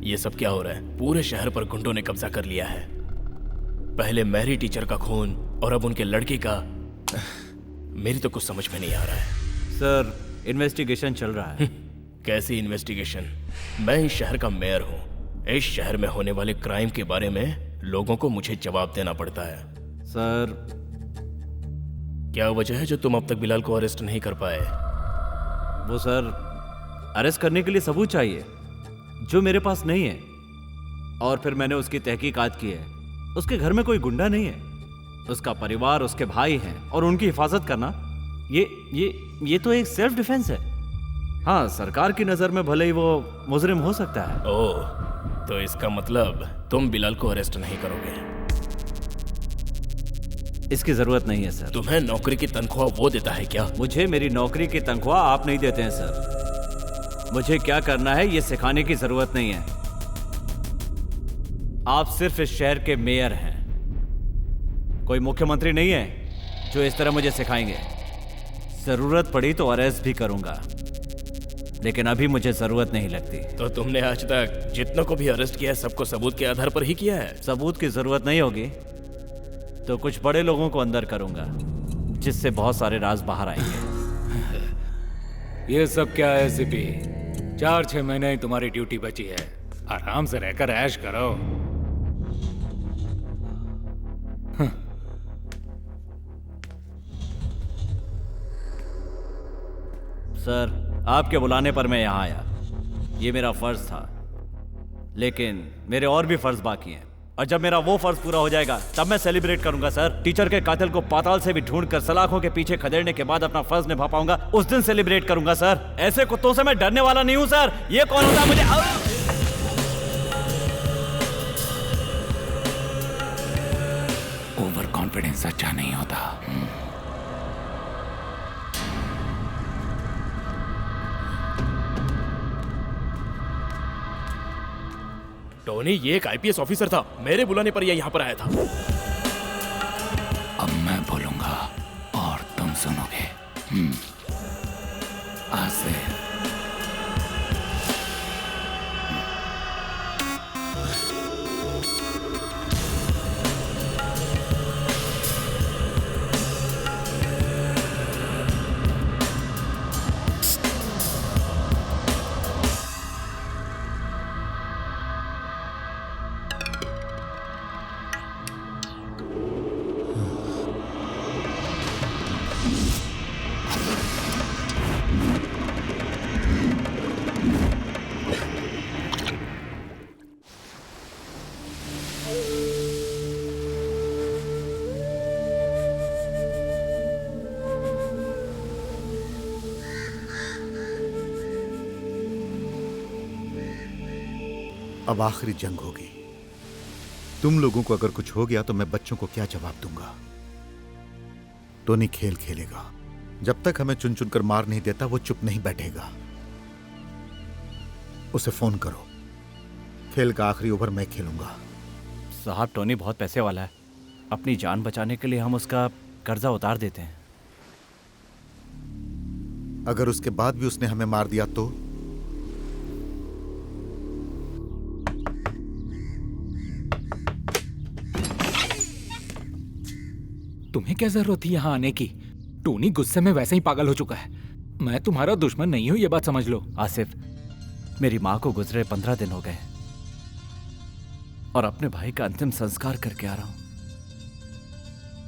ये सब क्या हो रहा है? पूरे शहर पर गुंडों ने कब्जा कर लिया है। पहले मैरी टीचर का खून और अब उनके लड़की का। मेरी तो कुछ समझ में नहीं आ रहा है। सर, इन्वेस्टिगेशन चल रहा है। कैसी इन्वेस्टिगेशन? मैं इस शहर का मेयर हूँ। इस शहर में होने वाले क्राइम के बारे में लोगों को मुझे जवाब देना पड़ता है। सर, क्या वजह है जो तुम अब तक बिलाल को अरेस्ट नहीं कर पाए? वो सर, अरेस्ट करने के लिए सबूत चाहिए जो मेरे पास नहीं है। और फिर मैंने उसकी तहकीकात की है। उसके घर में कोई गुंडा नहीं है। उसका परिवार, उसके भाई हैं और उनकी हिफाजत करना ये तो एक सेल्फ डिफेंस है। हाँ, सरकार की नजर में भले ही वो मुजरिम हो सकता है। ओह, तो इसका मतलब तुम बिलाल को अरेस्ट नहीं करोगे? इसकी जरूरत नहीं है सर। तुम्हें नौकरी की तनख्वाह वो देता है क्या? मुझे मेरी नौकरी की तनख्वाह आप नहीं देते हैं सर। मुझे क्या करना है ये सिखाने की जरूरत नहीं है। आप सिर्फ इस शहर के मेयर हैं, कोई मुख्यमंत्री नहीं है जो इस तरह मुझे सिखाएंगे। जरूरत पड़ी तो अरेस्ट भी करूंगा, लेकिन अभी मुझे जरूरत नहीं लगती। तो तुमने आज तक जितनों को भी अरेस्ट किया है सबको सबूत के आधार पर ही किया है? सबूत की जरूरत नहीं होगी तो कुछ बड़े लोगों को अंदर करूंगा, जिससे बहुत सारे राज बाहर आएंगे। ये सब क्या है सीपी? 4-6 महीने ही तुम्हारी ड्यूटी बची है। आराम से रहकर ऐश करो। सर, आपके बुलाने पर मैं यहाँ आया। ये मेरा फर्ज था, लेकिन मेरे और भी फर्ज बाकी हैं। और जब मेरा वो फर्ज पूरा हो जाएगा तब मैं सेलिब्रेट करूंगा सर। टीचर के कातिल को पाताल से भी ढूंढकर सलाखों के पीछे खदेड़ने के बाद अपना फर्ज निभा पाऊंगा, उस दिन सेलिब्रेट करूंगा सर। ऐसे कुत्तों से मैं डरने वाला नहीं हूं सर। ये कौन होता है मुझे ओवर कॉन्फिडेंस अच्छा नहीं होता। टोनी, ये एक आईपीएस ऑफिसर था, मेरे बुलाने पर यह यहाँ पर आया था। अब मैं बोलूंगा और तुम सुनोगे। आसिफ, अब आखिरी जंग होगी। तुम लोगों को अगर कुछ हो गया तो मैं बच्चों को क्या जवाब दूंगा? टोनी खेल खेलेगा। जब तक हमें चुन चुन कर मार नहीं देता वो चुप नहीं बैठेगा। उसे फोन करो। खेल का आखिरी ओवर मैं खेलूंगा। साहब, टोनी बहुत पैसे वाला है। अपनी जान बचाने के लिए हम उसका कर्जा उतार देते हैं। अगर उसके बाद भी उसने हमें मार दिया तो? तुम्हें क्या जरूरत थी यहाँ आने की? टोनी गुस्से में वैसे ही पागल हो चुका है। मैं तुम्हारा दुश्मन नहीं हूं, ये बात समझ लो। आसिफ, मेरी माँ को गुजरे 15 दिन हो गए और अपने भाई का अंतिम संस्कार करके आ रहा हूं।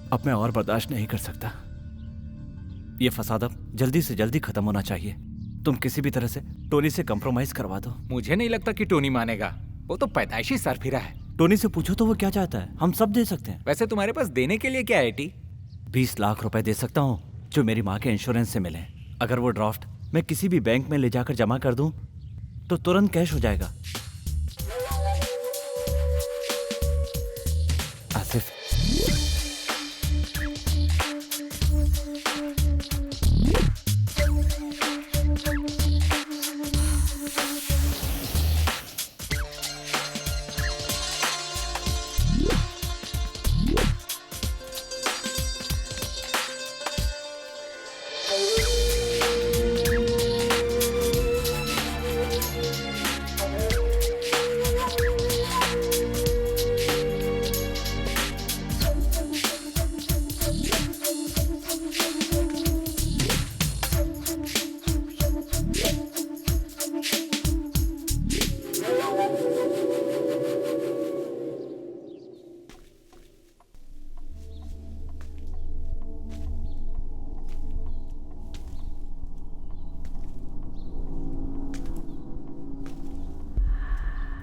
अब मैं और बर्दाश्त नहीं कर सकता। ये फसाद अब जल्दी से जल्दी खत्म होना चाहिए। तुम किसी भी तरह से टोनी से कंप्रोमाइज करवा दो। मुझे नहीं लगता कि टोनी मानेगा। वो तो पैदाइशी सरफिरा है। टोनी से पूछो तो वो क्या चाहता है, हम सब दे सकते हैं। वैसे तुम्हारे पास देने के लिए क्या है टी? 20 लाख रुपए दे सकता हूँ जो मेरी माँ के इंश्योरेंस से मिले। अगर वो ड्राफ्ट मैं किसी भी बैंक में ले जाकर जमा कर दूं तो तुरंत कैश हो जाएगा। आसिफ,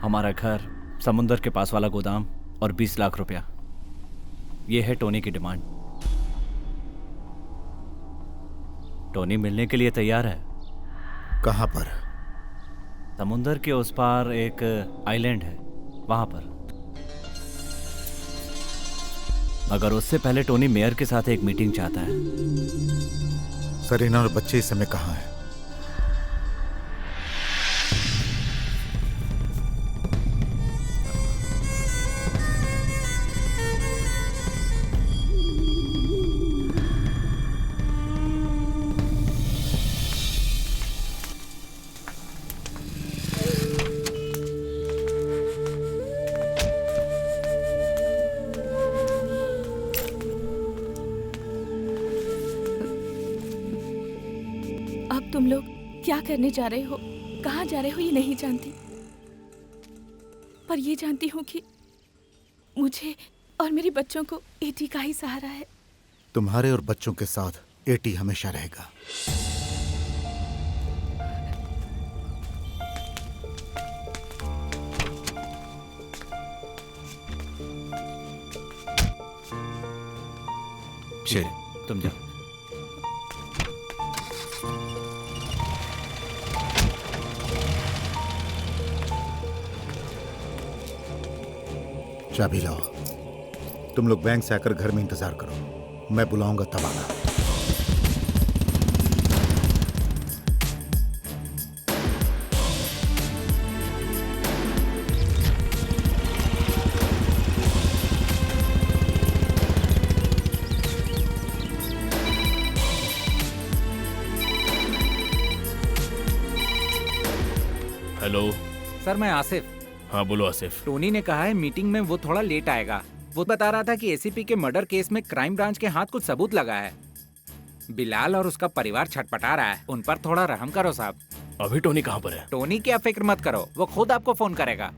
हमारा घर, समुंदर के पास वाला गोदाम और 20 लाख रुपया, ये है टोनी की डिमांड। टोनी मिलने के लिए तैयार है। कहां पर? समुंदर के उस पार एक आइलैंड है, वहां पर। मगर उससे पहले टोनी मेयर के साथ एक मीटिंग चाहता है। सरीना और बच्चे इस समय कहां हैं? तुम लोग क्या करने जा रहे हो, कहाँ जा रहे हो, ये नहीं जानती, पर ये जानती हूँ कि मुझे और मेरे बच्चों को एटी का ही सहारा है। तुम्हारे और बच्चों के साथ एटी हमेशा रहेगा। चलिए तुम जाओ। चाबी लाओ। तुम लोग बैंक से आकर घर में इंतजार करो, मैं बुलाऊंगा तब आना। हेलो सर मैं आसिफ। हाँ बोलो आसिफ। टोनी ने कहा है मीटिंग में वो थोड़ा लेट आएगा। वो बता रहा था कि एसीपी के मर्डर केस में क्राइम ब्रांच के हाथ कुछ सबूत लगा है। बिलाल और उसका परिवार छटपटा रहा है, उन पर थोड़ा रहम करो साहब। अभी टोनी कहाँ पर है? टोनी की आप फिक्र मत करो, वो खुद आपको फोन करेगा।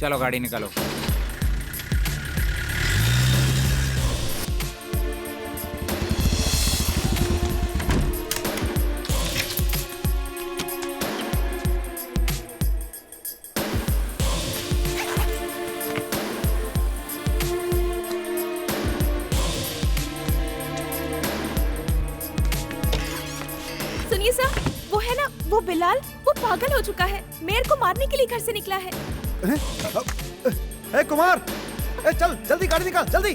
चलो गाड़ी निकालो। सुनिए सर, वो है ना, वो बिलाल, वो पागल हो चुका है। मेयर को मारने के लिए घर से निकला है। ए कुमार, चल जल्दी गाड़ी निकाल, जल्दी।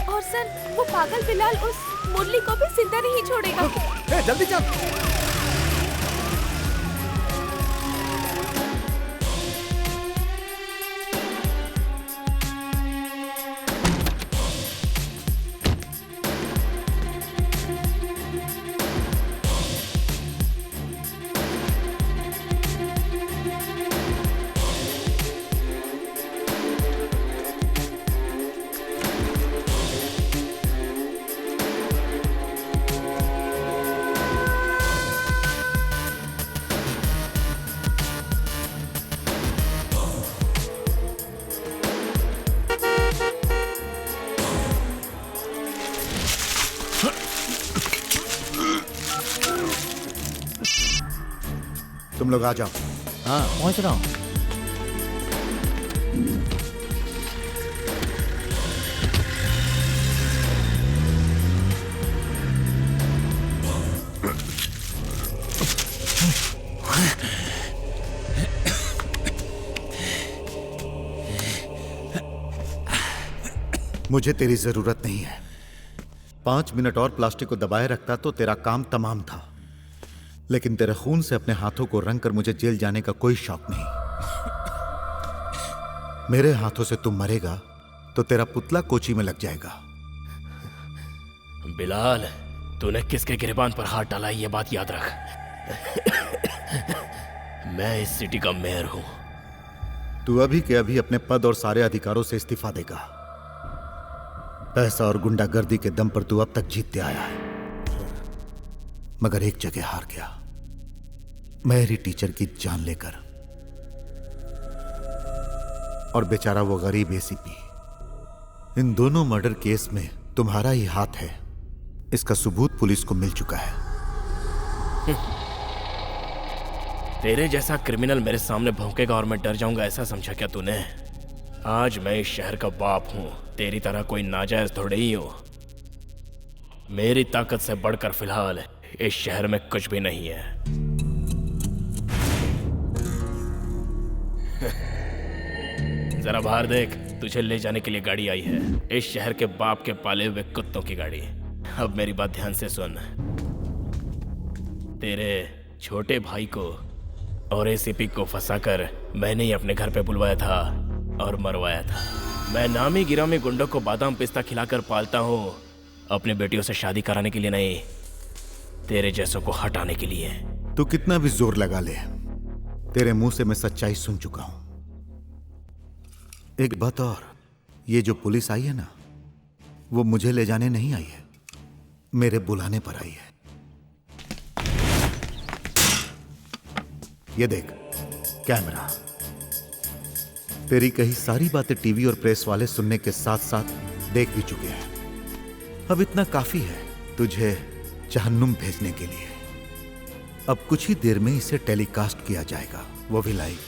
और सर, वो पागल बिलाल उस मुरली को भी जिंदा नहीं छोड़ेगा। जल्दी चल। तुम लोग आ जाओ। हाँ पहुंच रहा हूँ। मुझे तेरी जरूरत नहीं है। 5 मिनट और प्लास्टिक को दबाए रखता तो तेरा काम तमाम था, लेकिन तेरे खून से अपने हाथों को रंग कर मुझे जेल जाने का कोई शौक नहीं। मेरे हाथों से तुम मरेगा तो तेरा पुतला कोची में लग जाएगा। बिलाल, तूने किसके गिरबान पर हाथ डाला है ये बात याद रख। मैं इस सिटी का मेयर हूं। तू अभी के अभी अपने पद और सारे अधिकारों से इस्तीफा देगा। पैसा और गुंडागर्दी के दम पर तू अब तक जीतते आया है, मगर एक जगह हार गया, मेरी टीचर की जान लेकर। और बेचारा वो गरीब एसीपी। इन दोनों मर्डर केस में तुम्हारा ही हाथ है, इसका सबूत पुलिस को मिल चुका है। तेरे जैसा क्रिमिनल मेरे सामने भौंकेगा और मैं डर जाऊंगा, ऐसा समझा क्या तूने? आज मैं इस शहर का बाप हूं, तेरी तरह कोई नाजायज थोड़े ही हूं। मेरी ताकत से बढ़कर फिलहाल इस शहर में कुछ भी नहीं है। जरा बाहर देख, तुझे ले जाने के लिए गाड़ी आई है, इस शहर के बाप के पाले हुए कुत्तों की गाड़ी। अब मेरी बात ध्यान से सुन। तेरे छोटे भाई को और एसीपी को फंसाकर मैंने ही अपने घर पे बुलवाया था और मरवाया था। मैं नामी गिरामी गुंडों को बादाम पिस्ता खिलाकर पालता हूँ, अपनी बेटियों से शादी कराने के लिए नहीं, तेरे जैसों को हटाने के लिए। तू कितना भी जोर लगा ले, तेरे मुंह से मैं सच्चाई सुन चुका हूं। एक बात और, ये जो पुलिस आई है ना, वो मुझे ले जाने नहीं आई है, मेरे बुलाने पर आई है। ये देख कैमरा। तेरी कही सारी बातें टीवी और प्रेस वाले सुनने के साथ साथ देख भी चुके हैं। अब इतना काफी है तुझे जहन्नुम भेजने के लिए। अब कुछ ही देर में इसे टेलीकास्ट किया जाएगा, वो भी लाइव।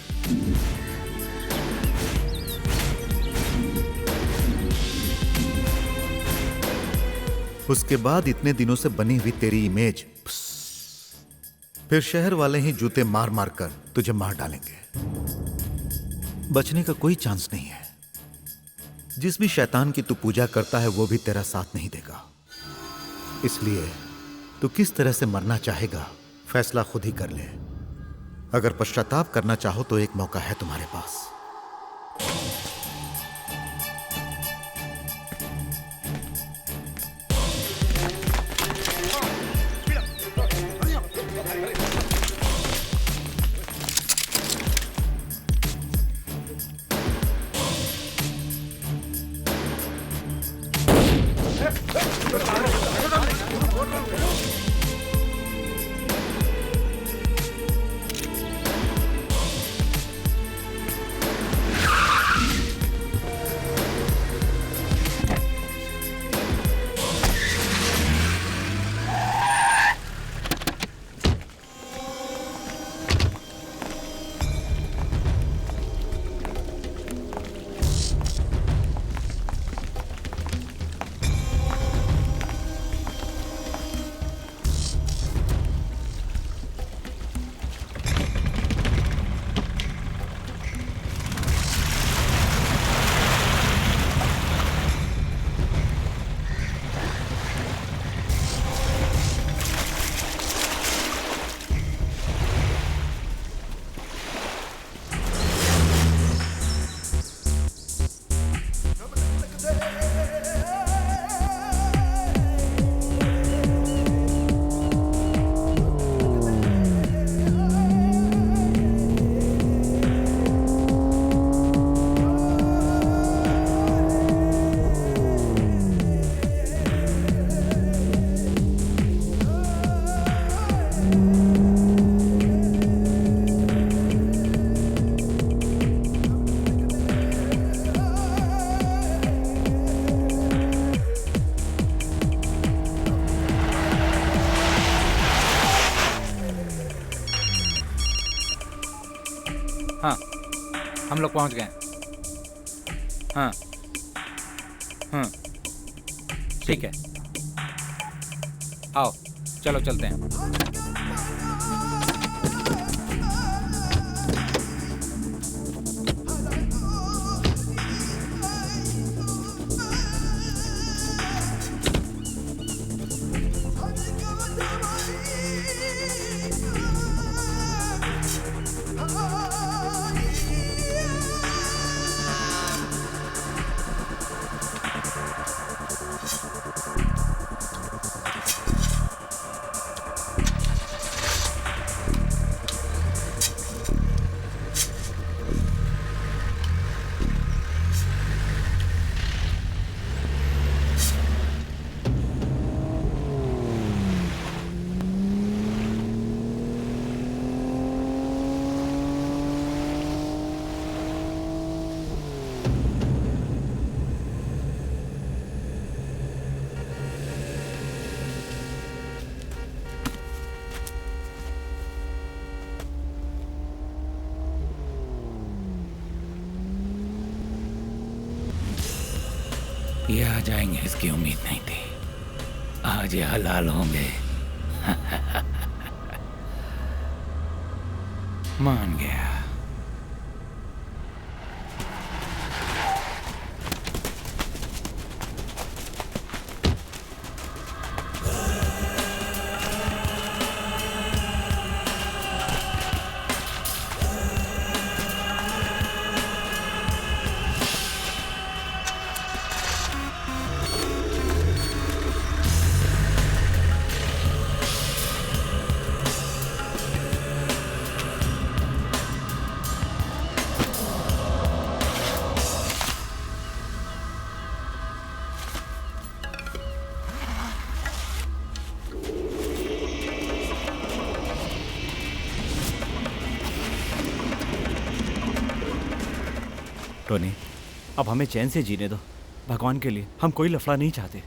उसके बाद इतने दिनों से बनी हुई तेरी इमेज, फिर शहर वाले ही जूते मार मार कर तुझे मार डालेंगे। बचने का कोई चांस नहीं है। जिस भी शैतान की तू पूजा करता है वो भी तेरा साथ नहीं देगा। इसलिए तू किस तरह से मरना चाहेगा फैसला खुद ही कर ले। अगर पश्चाताप करना चाहो तो एक मौका है तुम्हारे पास। हाँ, हम लोग पहुंच गए। हाँ हाँ ठीक है, आओ चलो चलते हैं। ये आ जाएंगे इसकी उम्मीद नहीं थी। आज ये हलाल होंगे। मान गया। टोनी, अब हमें चैन से जीने दो। भगवान के लिए हम कोई लफड़ा नहीं चाहते।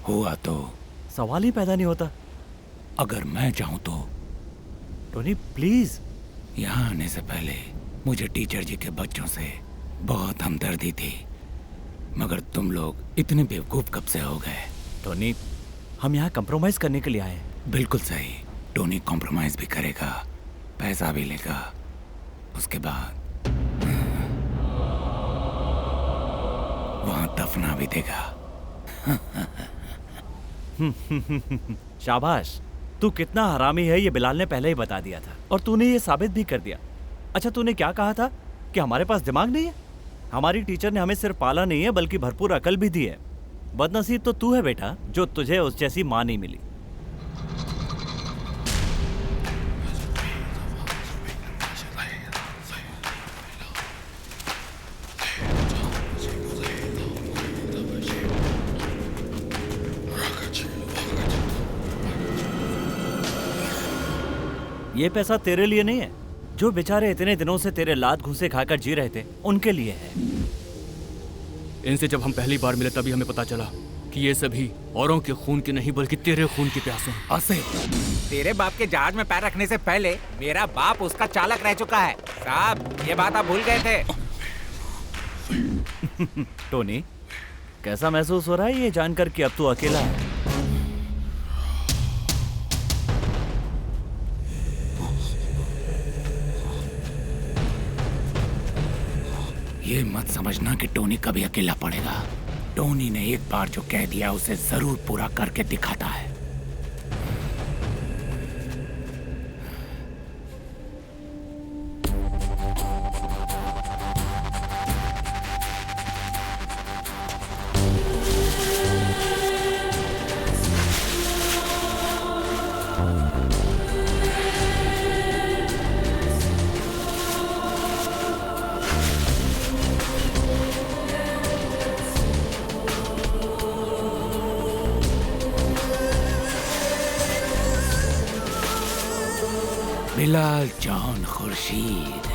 हुआ तो सवाल ही पैदा नहीं होता। अगर मैं चाहूं तो। Tony please. यहाँ आने से पहले मुझे टीचर जी के बच्चों से बहुत हमदर्दी थी, मगर तुम लोग इतने बेवकूफ कब से हो गए? टोनी, हम यहाँ कंप्रोमाइज करने के लिए आए हैं। बिल्कुल सही। टोनी कॉम्प्रोमाइज भी करेगा, पैसा भी लेगा, उसके बाद वहां दफना भी देगा। शाबाश, तू कितना हरामी है ये बिलाल ने पहले ही बता दिया था और तूने ये साबित भी कर दिया। अच्छा, तूने क्या कहा था कि हमारे पास दिमाग नहीं है? हमारी टीचर ने हमें सिर्फ पाला नहीं है बल्कि भरपूर अकल भी दी है। बदनसीब तो तू है बेटा, जो तुझे उस जैसी माँ नहीं मिली। ये पैसा तेरे लिए नहीं है, जो बेचारे इतने दिनों से तेरे लात घूसे खाकर जी रहे थे उनके लिए है। इनसे जब हम पहली बार मिले तभी हमें पता चला कि ये सभी औरों के खून की नहीं बल्कि तेरे खून की प्यासे हैं। असे तेरे बाप के जहाज में पैर रखने से पहले मेरा बाप उसका चालक रह चुका है। साहब, ये बात आप भूल गए थे। टोनी, कैसा महसूस हो रहा है ये जानकर कि अब तू अकेला है? ये मत समझना कि टोनी कभी अकेला पड़ेगा। टोनी ने एक बार जो कह दिया उसे जरूर पूरा करके दिखाता है। बिलाल जॉन खुर्शीद।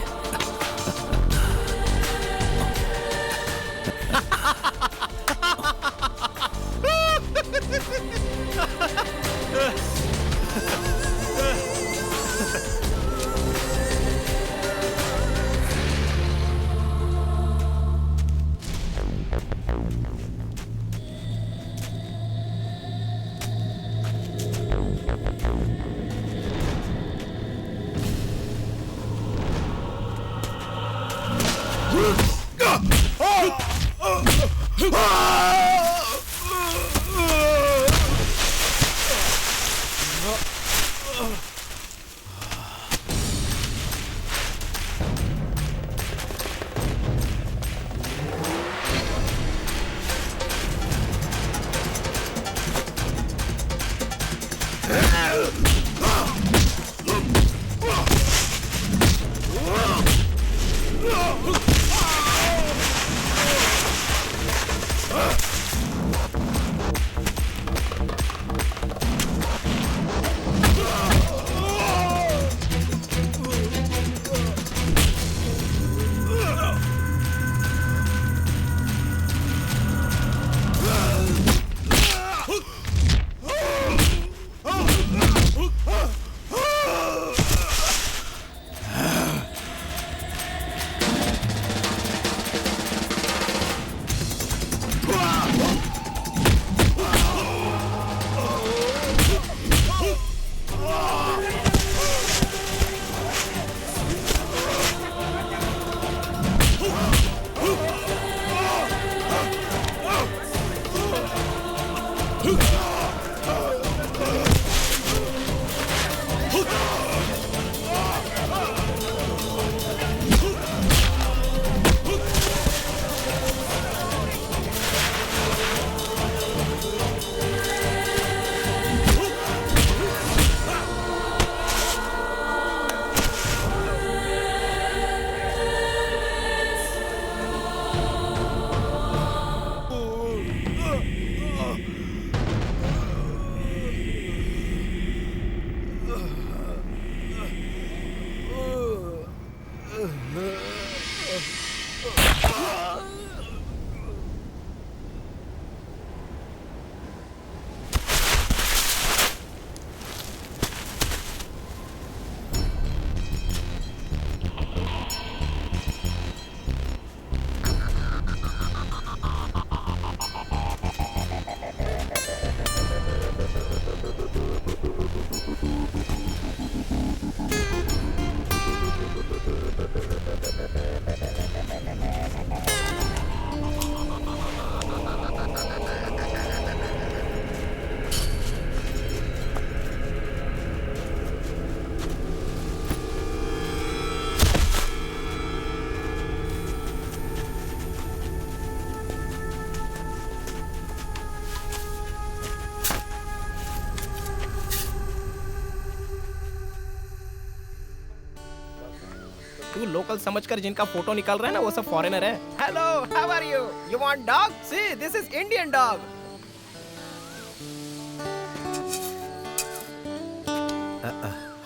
तू लोकल समझकर जिनका फोटो निकाल रहा है ना वो सब फॉरेनर है। Hello, how are you? You want dog? See, this is Indian dog.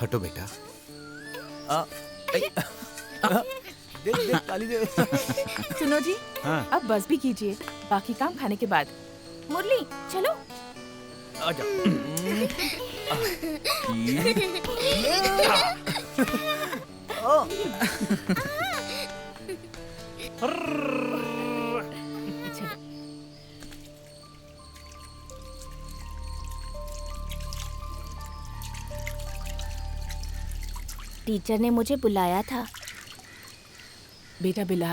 हटो बेटा। देख देख काली दे। सुनो जी, हाँ। अब बस भी कीजिए, बाकी काम खाने के बाद। मुरली चलो। आजा। चलो। टीचर ने मुझे बुलाया था। बेटा बिलाल,